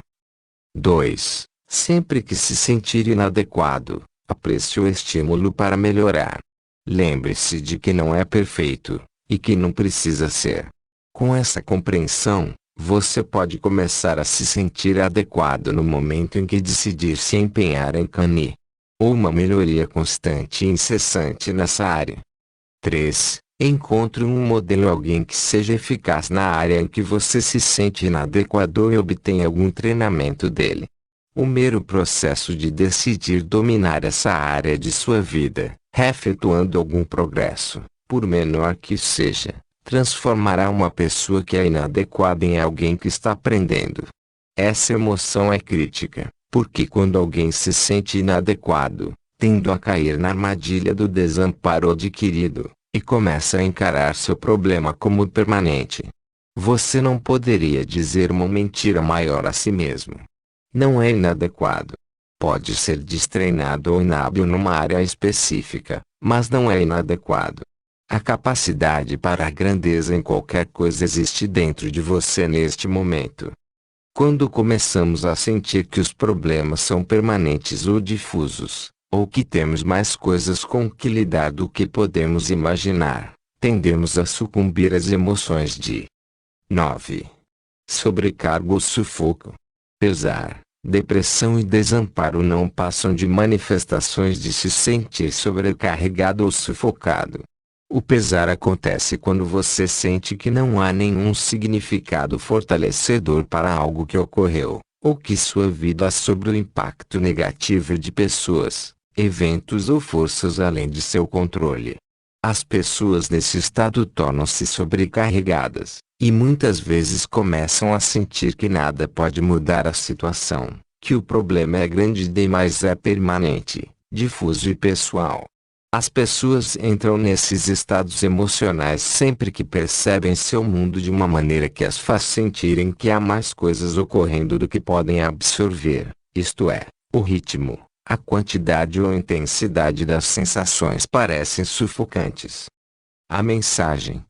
2. Sempre que se sentir inadequado, aprecie o estímulo para melhorar. Lembre-se de que não é perfeito, e que não precisa ser. Com essa compreensão, você pode começar a se sentir adequado no momento em que decidir se empenhar em CANI, ou uma melhoria constante e incessante nessa área. 3. Encontre um modelo ou alguém que seja eficaz na área em que você se sente inadequado e obtenha algum treinamento dele. O mero processo de decidir dominar essa área de sua vida, efetuando algum progresso, por menor que seja, transformará uma pessoa que é inadequada em alguém que está aprendendo. Essa emoção é crítica, porque quando alguém se sente inadequado, tendo a cair na armadilha do desamparo adquirido, e começa a encarar seu problema como permanente. Você não poderia dizer uma mentira maior a si mesmo. Não é inadequado. Pode ser destreinado ou inábil numa área específica, mas não é inadequado. A capacidade para a grandeza em qualquer coisa existe dentro de você neste momento. Quando começamos a sentir que os problemas são permanentes ou difusos, ou que temos mais coisas com que lidar do que podemos imaginar, tendemos a sucumbir às emoções de 9. Sobrecarga ou sufoco. Pesar, depressão e desamparo não passam de manifestações de se sentir sobrecarregado ou sufocado. O pesar acontece quando você sente que não há nenhum significado fortalecedor para algo que ocorreu, ou que sua vida é sobre o impacto negativo de pessoas, eventos ou forças além de seu controle. As pessoas nesse estado tornam-se sobrecarregadas, e muitas vezes começam a sentir que nada pode mudar a situação, que o problema é grande demais, é permanente, difuso e pessoal. As pessoas entram nesses estados emocionais sempre que percebem seu mundo de uma maneira que as faz sentirem que há mais coisas ocorrendo do que podem absorver, isto é, o ritmo, a quantidade ou intensidade das sensações parecem sufocantes. A mensagem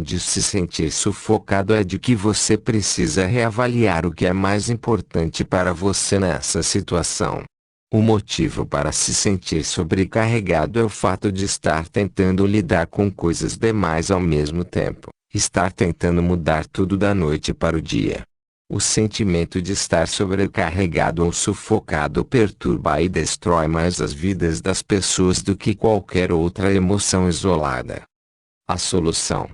de se sentir sufocado é de que você precisa reavaliar o que é mais importante para você nessa situação. O motivo para se sentir sobrecarregado é o fato de estar tentando lidar com coisas demais ao mesmo tempo, estar tentando mudar tudo da noite para o dia. O sentimento de estar sobrecarregado ou sufocado perturba e destrói mais as vidas das pessoas do que qualquer outra emoção isolada. A solução: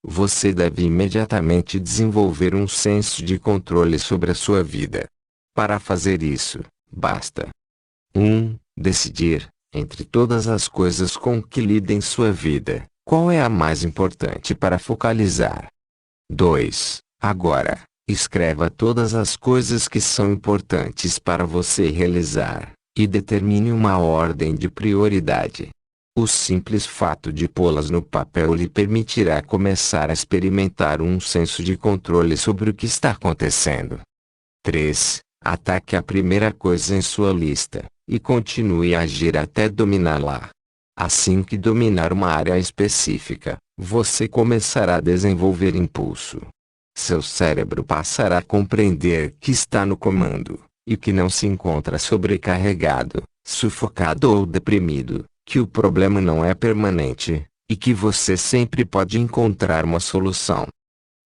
você deve imediatamente desenvolver um senso de controle sobre a sua vida. Para fazer isso, basta 1. Decidir, entre todas as coisas com que lida em sua vida, qual é a mais importante para focalizar. 2. Agora, escreva todas as coisas que são importantes para você realizar, e determine uma ordem de prioridade. O simples fato de pô-las no papel lhe permitirá começar a experimentar um senso de controle sobre o que está acontecendo. 3. Ataque a primeira coisa em sua lista, e continue a agir até dominá-la. Assim que dominar uma área específica, você começará a desenvolver impulso. Seu cérebro passará a compreender que está no comando, e que não se encontra sobrecarregado, sufocado ou deprimido, que o problema não é permanente, e que você sempre pode encontrar uma solução.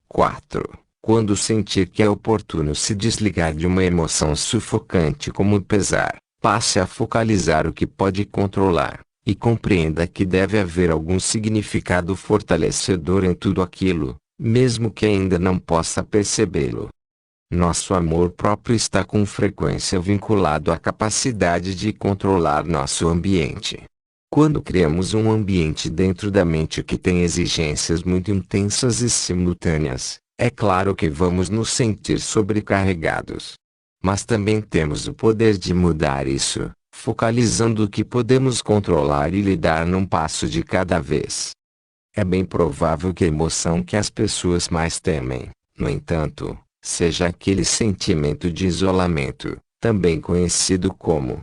4. Quando sentir que é oportuno se desligar de uma emoção sufocante como o pesar, passe a focalizar o que pode controlar, e compreenda que deve haver algum significado fortalecedor em tudo aquilo, mesmo que ainda não possa percebê-lo. Nosso amor próprio está com frequência vinculado à capacidade de controlar nosso ambiente. Quando criamos um ambiente dentro da mente que tem exigências muito intensas e simultâneas, é claro que vamos nos sentir sobrecarregados. Mas também temos o poder de mudar isso, focalizando o que podemos controlar e lidar num passo de cada vez. É bem provável que a emoção que as pessoas mais temem, no entanto, seja aquele sentimento de isolamento, também conhecido como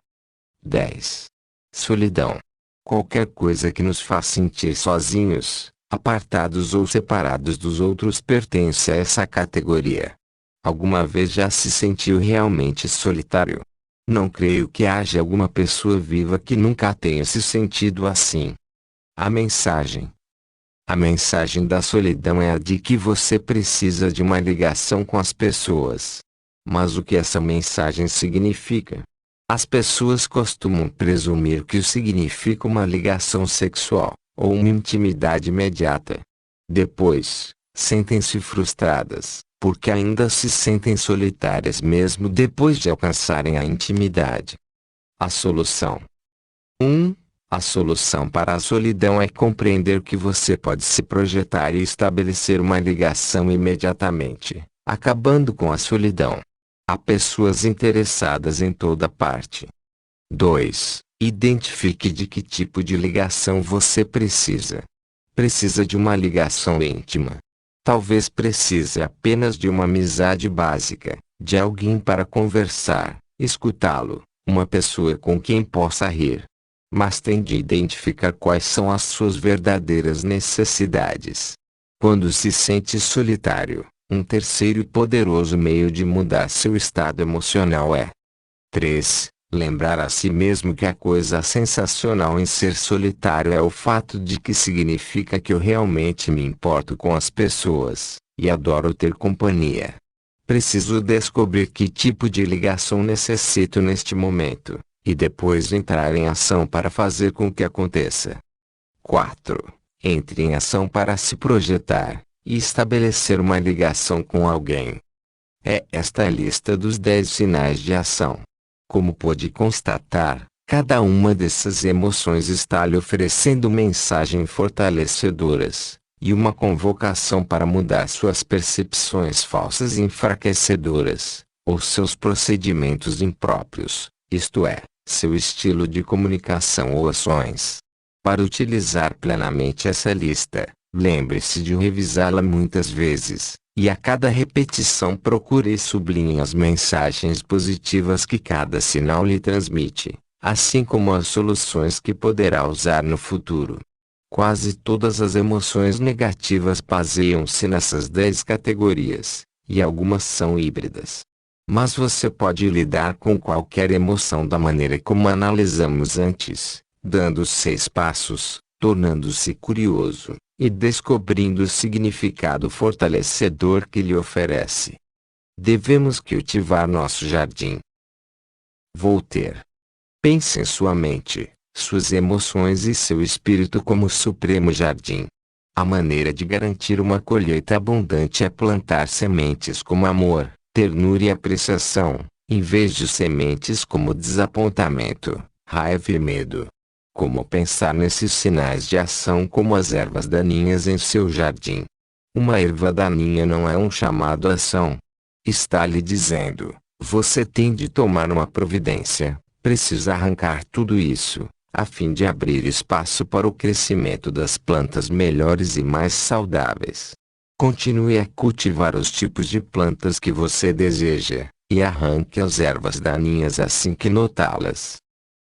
10. Solidão. Qualquer coisa que nos faz sentir sozinhos, apartados ou separados dos outros pertence a essa categoria. Alguma vez já se sentiu realmente solitário? Não creio que haja alguma pessoa viva que nunca tenha se sentido assim. A mensagem da solidão é a de que você precisa de uma ligação com as pessoas. Mas o que essa mensagem significa? As pessoas costumam presumir que significa uma ligação sexual, ou uma intimidade imediata. Depois, sentem-se frustradas, porque ainda se sentem solitárias mesmo depois de alcançarem a intimidade. A solução: 1. A solução para a solidão é compreender que você pode se projetar e estabelecer uma ligação imediatamente, acabando com a solidão. Há pessoas interessadas em toda parte. 2. Identifique de que tipo de ligação você precisa. Precisa de uma ligação íntima. Talvez precise apenas de uma amizade básica, de alguém para conversar, escutá-lo, uma pessoa com quem possa rir. Mas tem de identificar quais são as suas verdadeiras necessidades. Quando se sente solitário, um terceiro e poderoso meio de mudar seu estado emocional é 3. Lembrar a si mesmo que a coisa sensacional em ser solitário é o fato de que significa que eu realmente me importo com as pessoas, e adoro ter companhia. Preciso descobrir que tipo de ligação necessito neste momento, e depois entrar em ação para fazer com que aconteça. 4. Entre em ação para se projetar, e estabelecer uma ligação com alguém. É esta a lista dos 10 sinais de ação. Como pôde constatar, cada uma dessas emoções está lhe oferecendo mensagens fortalecedoras, e uma convocação para mudar suas percepções falsas e enfraquecedoras, ou seus procedimentos impróprios, isto é, seu estilo de comunicação ou ações. Para utilizar plenamente essa lista, lembre-se de revisá-la muitas vezes, e a cada repetição procure e sublinhe as mensagens positivas que cada sinal lhe transmite, assim como as soluções que poderá usar no futuro. Quase todas as emoções negativas baseiam-se nessas 10 categorias, e algumas são híbridas. Mas você pode lidar com qualquer emoção da maneira como analisamos antes, dando 6 passos, tornando-se curioso, e descobrindo o significado fortalecedor que lhe oferece. Devemos cultivar nosso jardim. Voltaire. Pense em sua mente, suas emoções e seu espírito como o supremo jardim. A maneira de garantir uma colheita abundante é plantar sementes como amor, ternura e apreciação, em vez de sementes como desapontamento, raiva e medo. Como pensar nesses sinais de ação como as ervas daninhas em seu jardim? Uma erva daninha não é um chamado à ação. Está lhe dizendo, você tem de tomar uma providência, precisa arrancar tudo isso, a fim de abrir espaço para o crescimento das plantas melhores e mais saudáveis. Continue a cultivar os tipos de plantas que você deseja, e arranque as ervas daninhas assim que notá-las.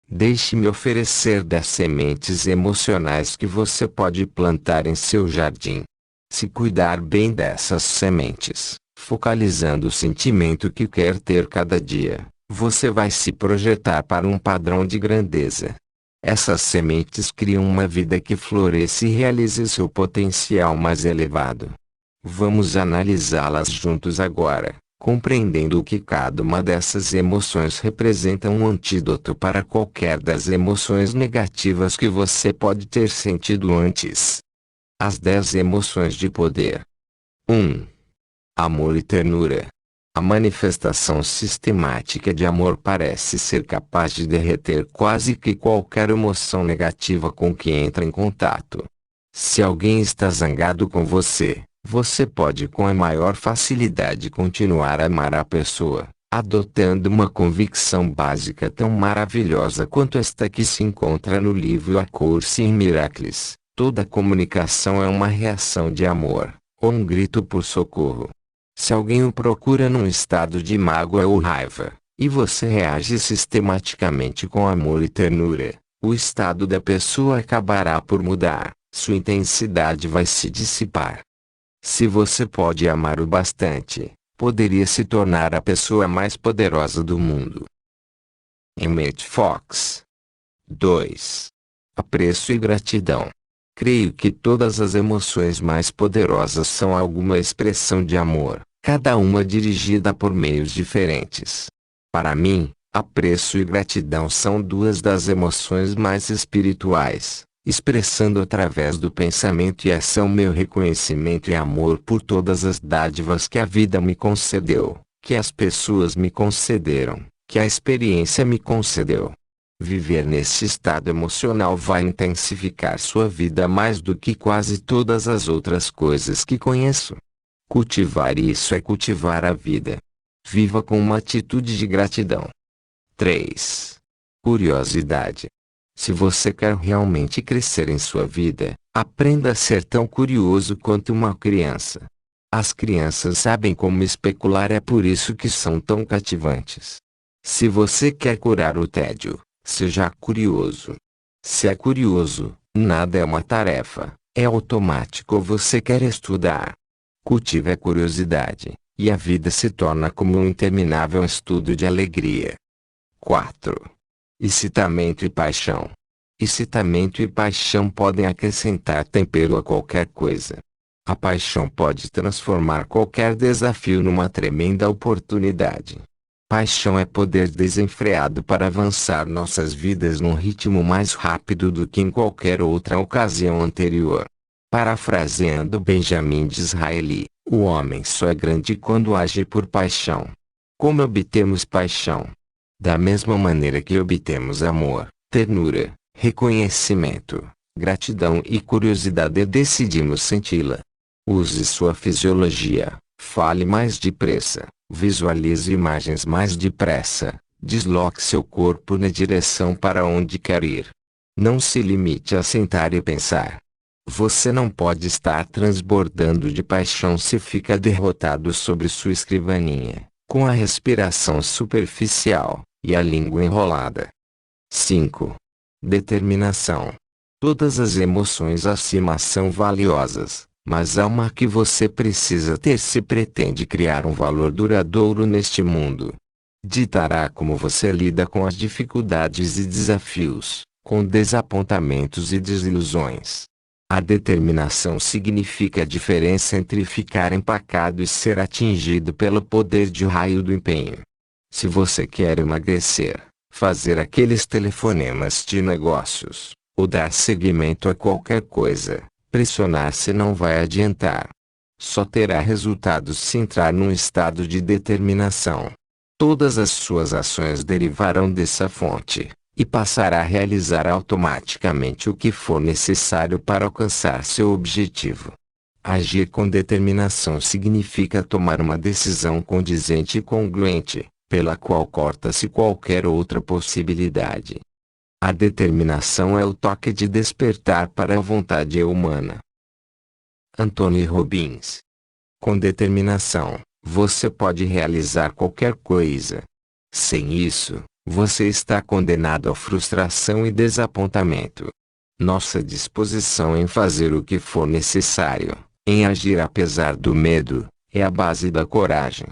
Deixe-me oferecer 10 sementes emocionais que você pode plantar em seu jardim. Se cuidar bem dessas sementes, focalizando o sentimento que quer ter cada dia, você vai se projetar para um padrão de grandeza. Essas sementes criam uma vida que floresce e realize seu potencial mais elevado. Vamos analisá-las juntos agora, compreendendo que cada uma dessas emoções representa um antídoto para qualquer das emoções negativas que você pode ter sentido antes. As 10 emoções de poder. 1. Amor e ternura. A manifestação sistemática de amor parece ser capaz de derreter quase que qualquer emoção negativa com que entra em contato. Se alguém está zangado com você, você pode com a maior facilidade continuar a amar a pessoa, adotando uma convicção básica tão maravilhosa quanto esta que se encontra no livro A Course in Miracles. Toda comunicação é uma reação de amor, ou um grito por socorro. Se alguém o procura num estado de mágoa ou raiva, e você reage sistematicamente com amor e ternura, o estado da pessoa acabará por mudar, sua intensidade vai se dissipar. Se você pode amar o bastante, poderia se tornar a pessoa mais poderosa do mundo. Emmett Fox. 2. Apreço e gratidão. Creio que todas as emoções mais poderosas são alguma expressão de amor, cada uma dirigida por meios diferentes. Para mim, apreço e gratidão são duas das emoções mais espirituais, expressando através do pensamento e ação meu reconhecimento e amor por todas as dádivas que a vida me concedeu, que as pessoas me concederam, que a experiência me concedeu. Viver nesse estado emocional vai intensificar sua vida mais do que quase todas as outras coisas que conheço. Cultivar isso é cultivar a vida. Viva com uma atitude de gratidão. 3. Curiosidade. Se você quer realmente crescer em sua vida, aprenda a ser tão curioso quanto uma criança. As crianças sabem como especular, é por isso que são tão cativantes. Se você quer curar o tédio, seja curioso. Se é curioso, nada é uma tarefa, é automático. Você quer estudar. Cultive a curiosidade, e a vida se torna como um interminável estudo de alegria. 4. Excitamento e paixão. Excitamento e paixão podem acrescentar tempero a qualquer coisa. A paixão pode transformar qualquer desafio numa tremenda oportunidade. Paixão é poder desenfreado para avançar nossas vidas num ritmo mais rápido do que em qualquer outra ocasião anterior. Parafraseando Benjamin Disraeli, o homem só é grande quando age por paixão. Como obtemos paixão? Da mesma maneira que obtemos amor, ternura, reconhecimento, gratidão e curiosidade, decidimos senti-la. Use sua fisiologia, fale mais depressa, visualize imagens mais depressa, desloque seu corpo na direção para onde quer ir. Não se limite a sentar e pensar. Você não pode estar transbordando de paixão se fica derrotado sobre sua escrivaninha, com a respiração superficial e a língua enrolada. 5. Determinação. Todas as emoções acima são valiosas, mas há uma que você precisa ter se pretende criar um valor duradouro neste mundo. Ditará como você lida com as dificuldades e desafios, com desapontamentos e desilusões. A determinação significa a diferença entre ficar empacado e ser atingido pelo poder de raio do empenho. Se você quer emagrecer, fazer aqueles telefonemas de negócios, ou dar seguimento a qualquer coisa, pressionar-se não vai adiantar. Só terá resultados se entrar num estado de determinação. Todas as suas ações derivarão dessa fonte, e passará a realizar automaticamente o que for necessário para alcançar seu objetivo. Agir com determinação significa tomar uma decisão condizente e congruente, pela qual corta-se qualquer outra possibilidade. A determinação é o toque de despertar para a vontade humana. Anthony Robbins. Com determinação, você pode realizar qualquer coisa. Sem isso, você está condenado à frustração e desapontamento. Nossa disposição em fazer o que for necessário, em agir apesar do medo, é a base da coragem.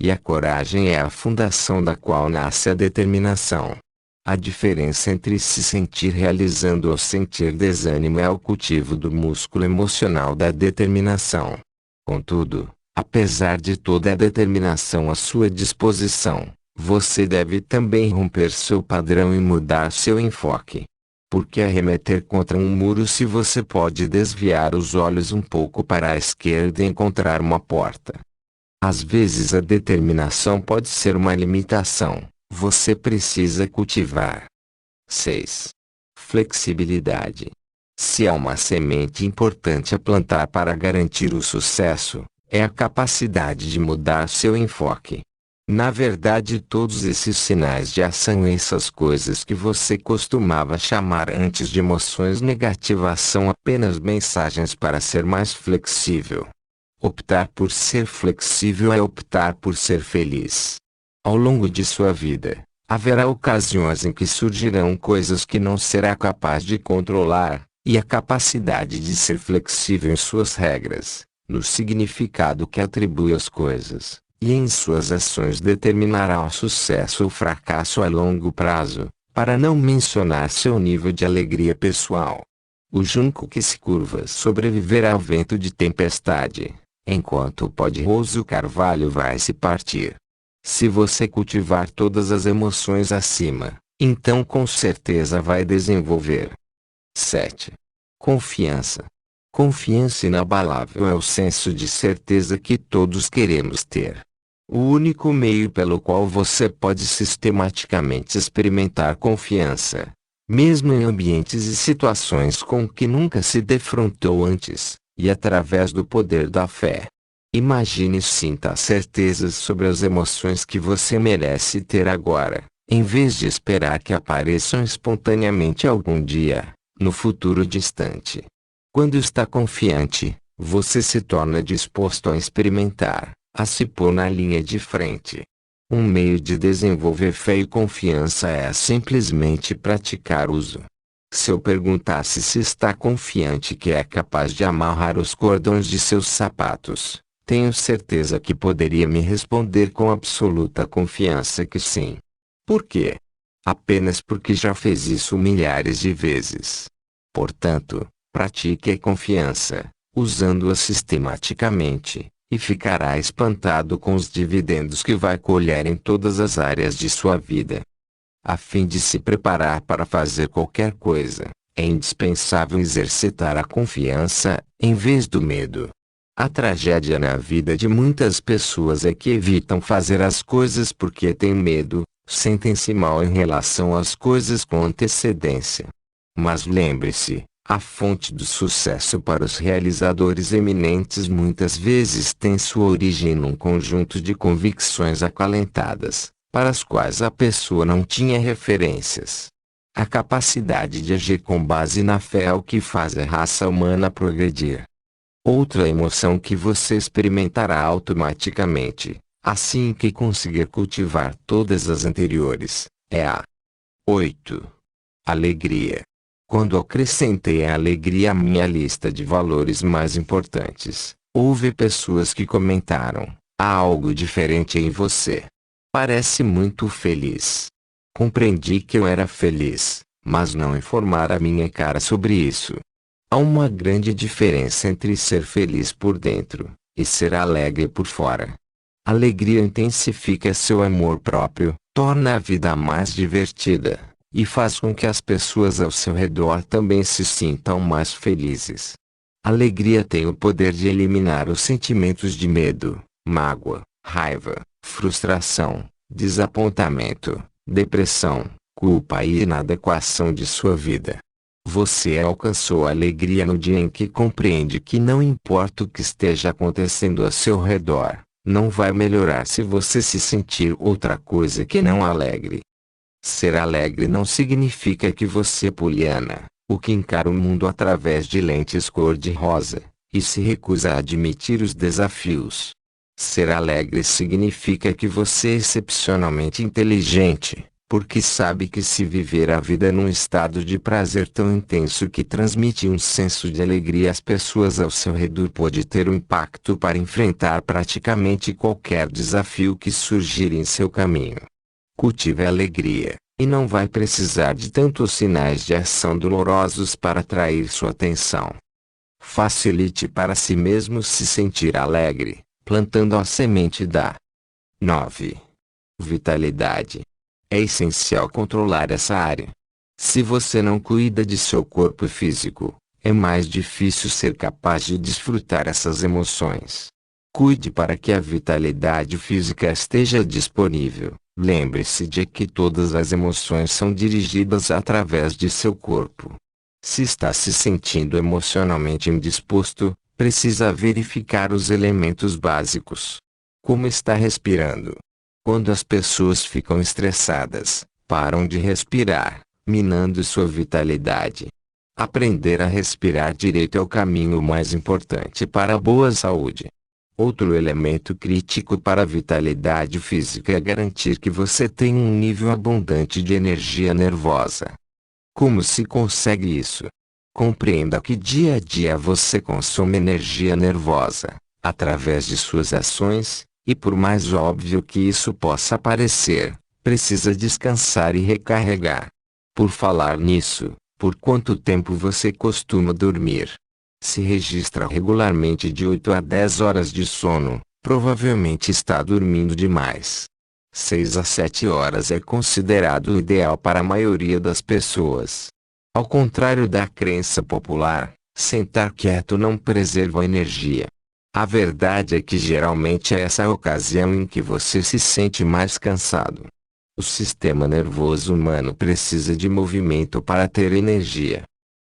E a coragem é a fundação da qual nasce a determinação. A diferença entre se sentir realizando ou sentir desânimo é o cultivo do músculo emocional da determinação. Contudo, apesar de toda a determinação à sua disposição, você deve também romper seu padrão e mudar seu enfoque. Por que arremeter contra um muro se você pode desviar os olhos um pouco para a esquerda e encontrar uma porta? Às vezes a determinação pode ser uma limitação, você precisa cultivar. 6. Flexibilidade. Se há uma semente importante a plantar para garantir o sucesso, é a capacidade de mudar seu enfoque. Na verdade, todos esses sinais de ação, essas coisas que você costumava chamar antes de emoções negativas, são apenas mensagens para ser mais flexível. Optar por ser flexível é optar por ser feliz. Ao longo de sua vida, haverá ocasiões em que surgirão coisas que não será capaz de controlar, e a capacidade de ser flexível em suas regras, no significado que atribui às coisas, e em suas ações determinará o sucesso ou fracasso a longo prazo, para não mencionar seu nível de alegria pessoal. O junco que se curva sobreviverá ao vento de tempestade, enquanto o poderoso carvalho vai se partir. Se você cultivar todas as emoções acima, então com certeza vai desenvolver. 7. Confiança. Confiança inabalável é o senso de certeza que todos queremos ter. O único meio pelo qual você pode sistematicamente experimentar confiança, mesmo em ambientes e situações com que nunca se defrontou antes, e através do poder da fé. Imagine e sinta as certezas sobre as emoções que você merece ter agora, em vez de esperar que apareçam espontaneamente algum dia, no futuro distante. Quando está confiante, você se torna disposto a experimentar, a se pôr na linha de frente. Um meio de desenvolver fé e confiança é simplesmente praticar uso. Se eu perguntasse se está confiante que é capaz de amarrar os cordões de seus sapatos, tenho certeza que poderia me responder com absoluta confiança que sim. Por quê? Apenas porque já fez isso milhares de vezes. Portanto, pratique a confiança, usando-a sistematicamente, e ficará espantado com os dividendos que vai colher em todas as áreas de sua vida. A fim de se preparar para fazer qualquer coisa, é indispensável exercitar a confiança, em vez do medo. A tragédia na vida de muitas pessoas é que evitam fazer as coisas porque têm medo, sentem-se mal em relação às coisas com antecedência. Mas lembre-se, a fonte do sucesso para os realizadores eminentes muitas vezes tem sua origem num conjunto de convicções acalentadas, para as quais a pessoa não tinha referências. A capacidade de agir com base na fé é o que faz a raça humana progredir. Outra emoção que você experimentará automaticamente, assim que conseguir cultivar todas as anteriores, é a 8. Alegria. Quando acrescentei a alegria à minha lista de valores mais importantes, houve pessoas que comentaram: há algo diferente em você. Parece muito feliz. Compreendi que eu era feliz, mas não informar a minha cara sobre isso. Há uma grande diferença entre ser feliz por dentro e ser alegre por fora. Alegria intensifica seu amor próprio, torna a vida mais divertida, e faz com que as pessoas ao seu redor também se sintam mais felizes. Alegria tem o poder de eliminar os sentimentos de medo, mágoa, raiva, frustração, desapontamento, depressão, culpa e inadequação de sua vida. Você alcançou a alegria no dia em que compreende que não importa o que esteja acontecendo ao seu redor, não vai melhorar se você se sentir outra coisa que não alegre. Ser alegre não significa que você é poliana, o que encara o mundo através de lentes cor-de-rosa, e se recusa a admitir os desafios. Ser alegre significa que você é excepcionalmente inteligente, porque sabe que se viver a vida num estado de prazer tão intenso que transmite um senso de alegria às pessoas ao seu redor pode ter um impacto para enfrentar praticamente qualquer desafio que surgir em seu caminho. Cultive a alegria, e não vai precisar de tantos sinais de ação dolorosos para atrair sua atenção. Facilite para si mesmo se sentir alegre, plantando a semente da 9. Vitalidade. É essencial controlar essa área. Se você não cuida de seu corpo físico, é mais difícil ser capaz de desfrutar essas emoções. Cuide para que a vitalidade física esteja disponível. Lembre-se de que todas as emoções são dirigidas através de seu corpo. Se está se sentindo emocionalmente indisposto, precisa verificar os elementos básicos. Como está respirando? Quando as pessoas ficam estressadas, param de respirar, minando sua vitalidade. Aprender a respirar direito é o caminho mais importante para a boa saúde. Outro elemento crítico para a vitalidade física é garantir que você tenha um nível abundante de energia nervosa. Como se consegue isso? Compreenda que dia a dia você consome energia nervosa, através de suas ações, e por mais óbvio que isso possa parecer, precisa descansar e recarregar. Por falar nisso, por quanto tempo você costuma dormir? Se registra regularmente de 8 a 10 horas de sono, provavelmente está dormindo demais. 6 a 7 horas é considerado o ideal para a maioria das pessoas. Ao contrário da crença popular, sentar quieto não preserva energia. A verdade é que geralmente é essa a ocasião em que você se sente mais cansado. O sistema nervoso humano precisa de movimento para ter energia.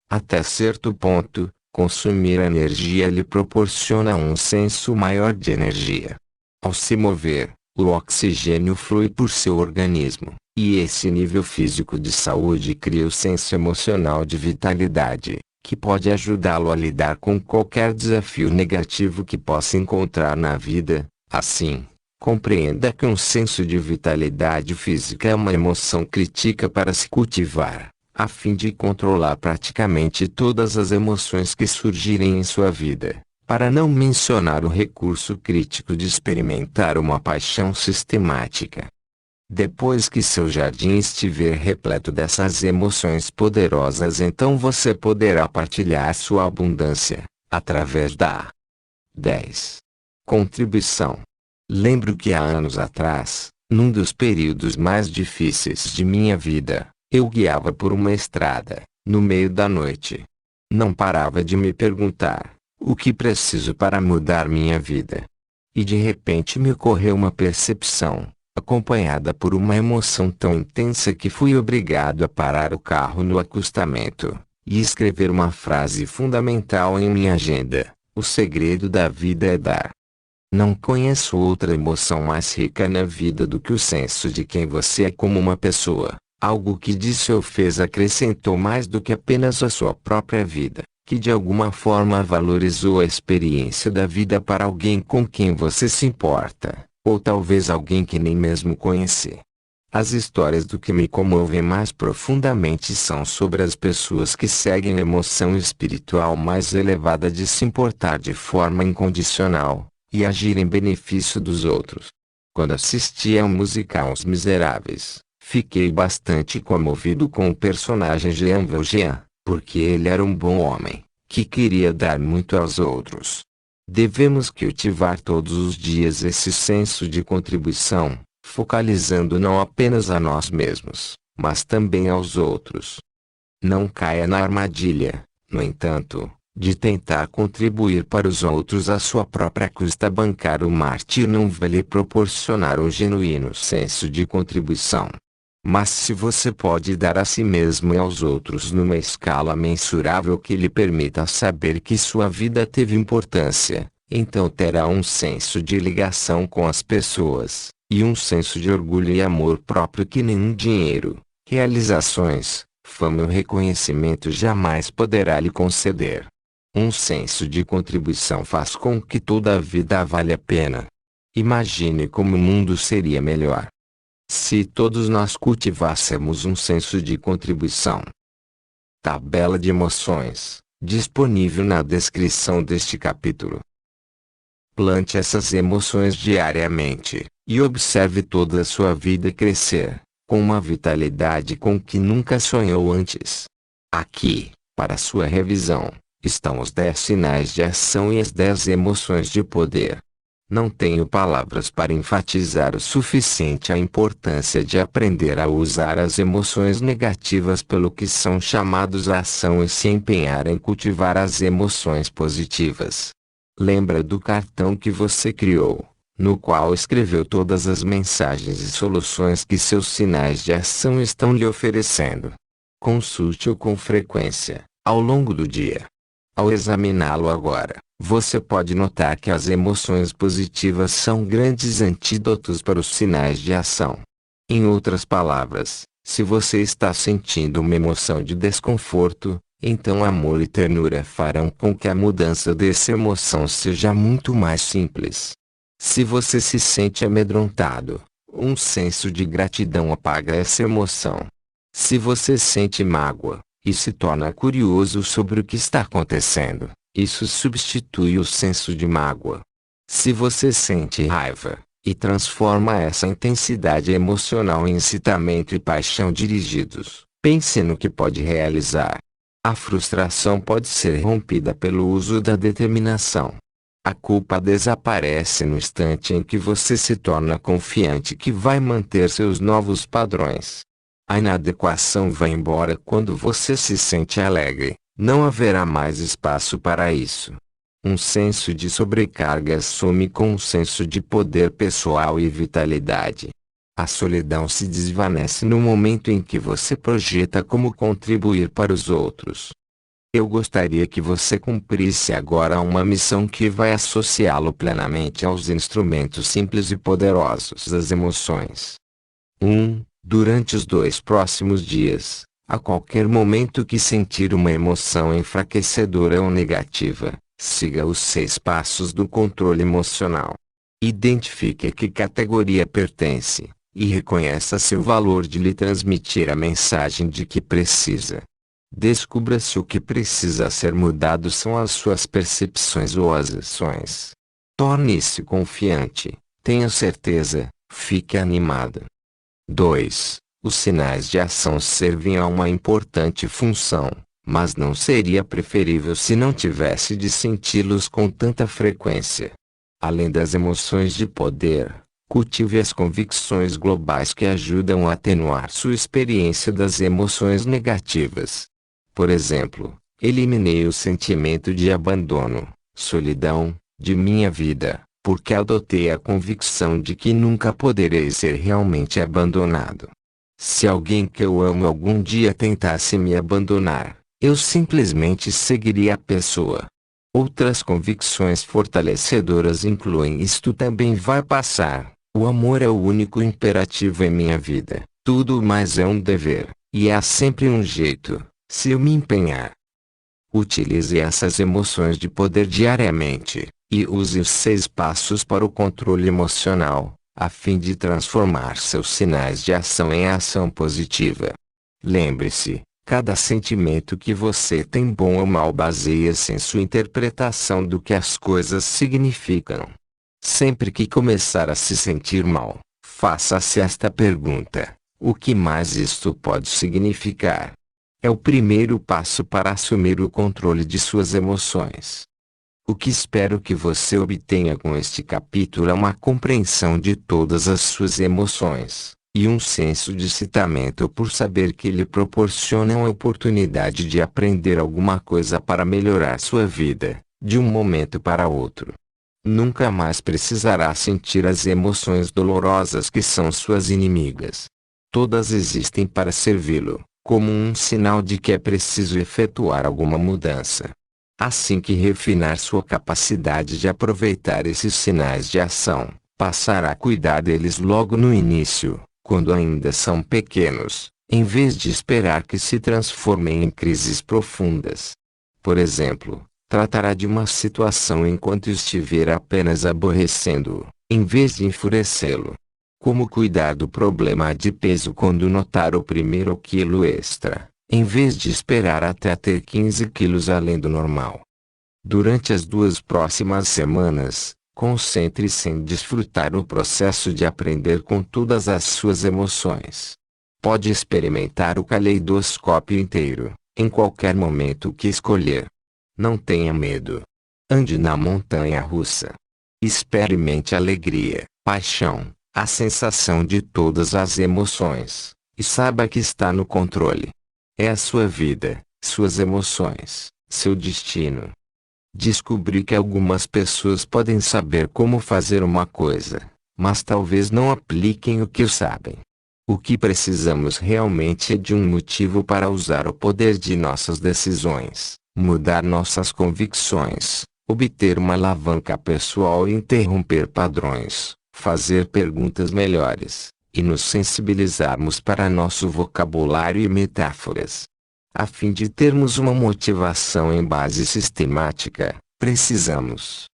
Até certo ponto, consumir energia lhe proporciona um senso maior de energia. Ao se mover, o oxigênio flui por seu organismo, E esse nível físico de saúde cria o senso emocional de vitalidade, que pode ajudá-lo a lidar com qualquer desafio negativo que possa encontrar na vida. Assim, compreenda que um senso de vitalidade física é uma emoção crítica para se cultivar, a fim de controlar praticamente todas as emoções que surgirem em sua vida, para não mencionar o recurso crítico de experimentar uma paixão sistemática. Depois que seu jardim estiver repleto dessas emoções poderosas, então você poderá partilhar sua abundância, através da 10. Contribuição. Lembro que há anos atrás, num dos períodos mais difíceis de minha vida, eu guiava por uma estrada, no meio da noite. Não parava de me perguntar, o que preciso para mudar minha vida? E de repente me ocorreu uma percepção, acompanhada por uma emoção tão intensa que fui obrigado a parar o carro no acostamento, e escrever uma frase fundamental em minha agenda: o segredo da vida é dar. Não conheço outra emoção mais rica na vida do que o senso de quem você é como uma pessoa. Algo que disse ou fez acrescentou mais do que apenas a sua própria vida, que de alguma forma valorizou a experiência da vida para alguém com quem você se importa, ou talvez alguém que nem mesmo conhece. As histórias do que me comovem mais profundamente são sobre as pessoas que seguem a emoção espiritual mais elevada de se importar de forma incondicional, e agir em benefício dos outros. Quando assisti ao musical Os Miseráveis, fiquei bastante comovido com o personagem Jean Valjean, porque ele era um bom homem, que queria dar muito aos outros. Devemos cultivar todos os dias esse senso de contribuição, focalizando não apenas a nós mesmos, mas também aos outros. Não caia na armadilha, no entanto, de tentar contribuir para os outros à sua própria custa. Bancar o mártir não vai lhe proporcionar um genuíno senso de contribuição. Mas se você pode dar a si mesmo e aos outros numa escala mensurável que lhe permita saber que sua vida teve importância, então terá um senso de ligação com as pessoas, e um senso de orgulho e amor próprio que nenhum dinheiro, realizações, fama ou reconhecimento jamais poderá lhe conceder. Um senso de contribuição faz com que toda a vida valha a pena. Imagine como o mundo seria melhor se todos nós cultivássemos um senso de contribuição. Tabela de emoções, disponível na descrição deste capítulo. Plante essas emoções diariamente, e observe toda a sua vida crescer, com uma vitalidade com que nunca sonhou antes. Aqui, para sua revisão, estão os 10 sinais de ação e as 10 emoções de poder. Não tenho palavras para enfatizar o suficiente a importância de aprender a usar as emoções negativas pelo que são chamados a ação e se empenhar em cultivar as emoções positivas. Lembra do cartão que você criou, no qual escreveu todas as mensagens e soluções que seus sinais de ação estão lhe oferecendo. Consulte-o com frequência, ao longo do dia. Ao examiná-lo agora, você pode notar que as emoções positivas são grandes antídotos para os sinais de ação. Em outras palavras, se você está sentindo uma emoção de desconforto, então amor e ternura farão com que a mudança dessa emoção seja muito mais simples. Se você se sente amedrontado, um senso de gratidão apaga essa emoção. Se você sente mágoa, e se torna curioso sobre o que está acontecendo, isso substitui o senso de mágoa. Se você sente raiva, e transforma essa intensidade emocional em incitamento e paixão dirigidos, pense no que pode realizar. A frustração pode ser rompida pelo uso da determinação. A culpa desaparece no instante em que você se torna confiante que vai manter seus novos padrões. A inadequação vai embora quando você se sente alegre, não haverá mais espaço para isso. Um senso de sobrecarga some com um senso de poder pessoal e vitalidade. A solidão se desvanece no momento em que você projeta como contribuir para os outros. Eu gostaria que você cumprisse agora uma missão que vai associá-lo plenamente aos instrumentos simples e poderosos das emoções. 1. Durante os 2 próximos dias, a qualquer momento que sentir uma emoção enfraquecedora ou negativa, siga os 6 passos do controle emocional. Identifique a que categoria pertence, e reconheça seu valor de lhe transmitir a mensagem de que precisa. Descubra se o que precisa ser mudado são as suas percepções ou as ações. Torne-se confiante, tenha certeza, fique animado. 2. Os sinais de ação servem a uma importante função, mas não seria preferível se não tivesse de senti-los com tanta frequência. Além das emoções de poder, cultive as convicções globais que ajudam a atenuar sua experiência das emoções negativas. Por exemplo, eliminei o sentimento de abandono, solidão, de minha vida, porque adotei a convicção de que nunca poderei ser realmente abandonado. Se alguém que eu amo algum dia tentasse me abandonar, eu simplesmente seguiria a pessoa. Outras convicções fortalecedoras incluem: isto também vai passar, o amor é o único imperativo em minha vida, tudo mais é um dever, e há sempre um jeito, se eu me empenhar. Utilize essas emoções de poder diariamente, e use os 6 passos para o controle emocional, a fim de transformar seus sinais de ação em ação positiva. Lembre-se, cada sentimento que você tem, bom ou mal, baseia-se em sua interpretação do que as coisas significam. Sempre que começar a se sentir mal, faça-se esta pergunta: o que mais isto pode significar? É o primeiro passo para assumir o controle de suas emoções. O que espero que você obtenha com este capítulo é uma compreensão de todas as suas emoções, e um senso de excitamento por saber que lhe proporcionam a oportunidade de aprender alguma coisa para melhorar sua vida, de um momento para outro. Nunca mais precisará sentir as emoções dolorosas que são suas inimigas. Todas existem para servi-lo, como um sinal de que é preciso efetuar alguma mudança. Assim que refinar sua capacidade de aproveitar esses sinais de ação, passará a cuidar deles logo no início, quando ainda são pequenos, em vez de esperar que se transformem em crises profundas. Por exemplo, tratará de uma situação enquanto estiver apenas aborrecendo-o, em vez de enfurecê-lo. Como cuidar do problema de peso quando notar o primeiro quilo extra, em vez de esperar até ter 15 quilos além do normal. Durante as 2 próximas semanas, concentre-se em desfrutar o processo de aprender com todas as suas emoções. Pode experimentar o caleidoscópio inteiro, em qualquer momento que escolher. Não tenha medo. Ande na montanha-russa. Experimente alegria, paixão, a sensação de todas as emoções, e saiba que está no controle. É a sua vida, suas emoções, seu destino. Descobri que algumas pessoas podem saber como fazer uma coisa, mas talvez não apliquem o que sabem. O que precisamos realmente é de um motivo para usar o poder de nossas decisões, mudar nossas convicções, obter uma alavanca pessoal e interromper padrões, fazer perguntas melhores, e nos sensibilizarmos para nosso vocabulário e metáforas. A fim de termos uma motivação em base sistemática, precisamos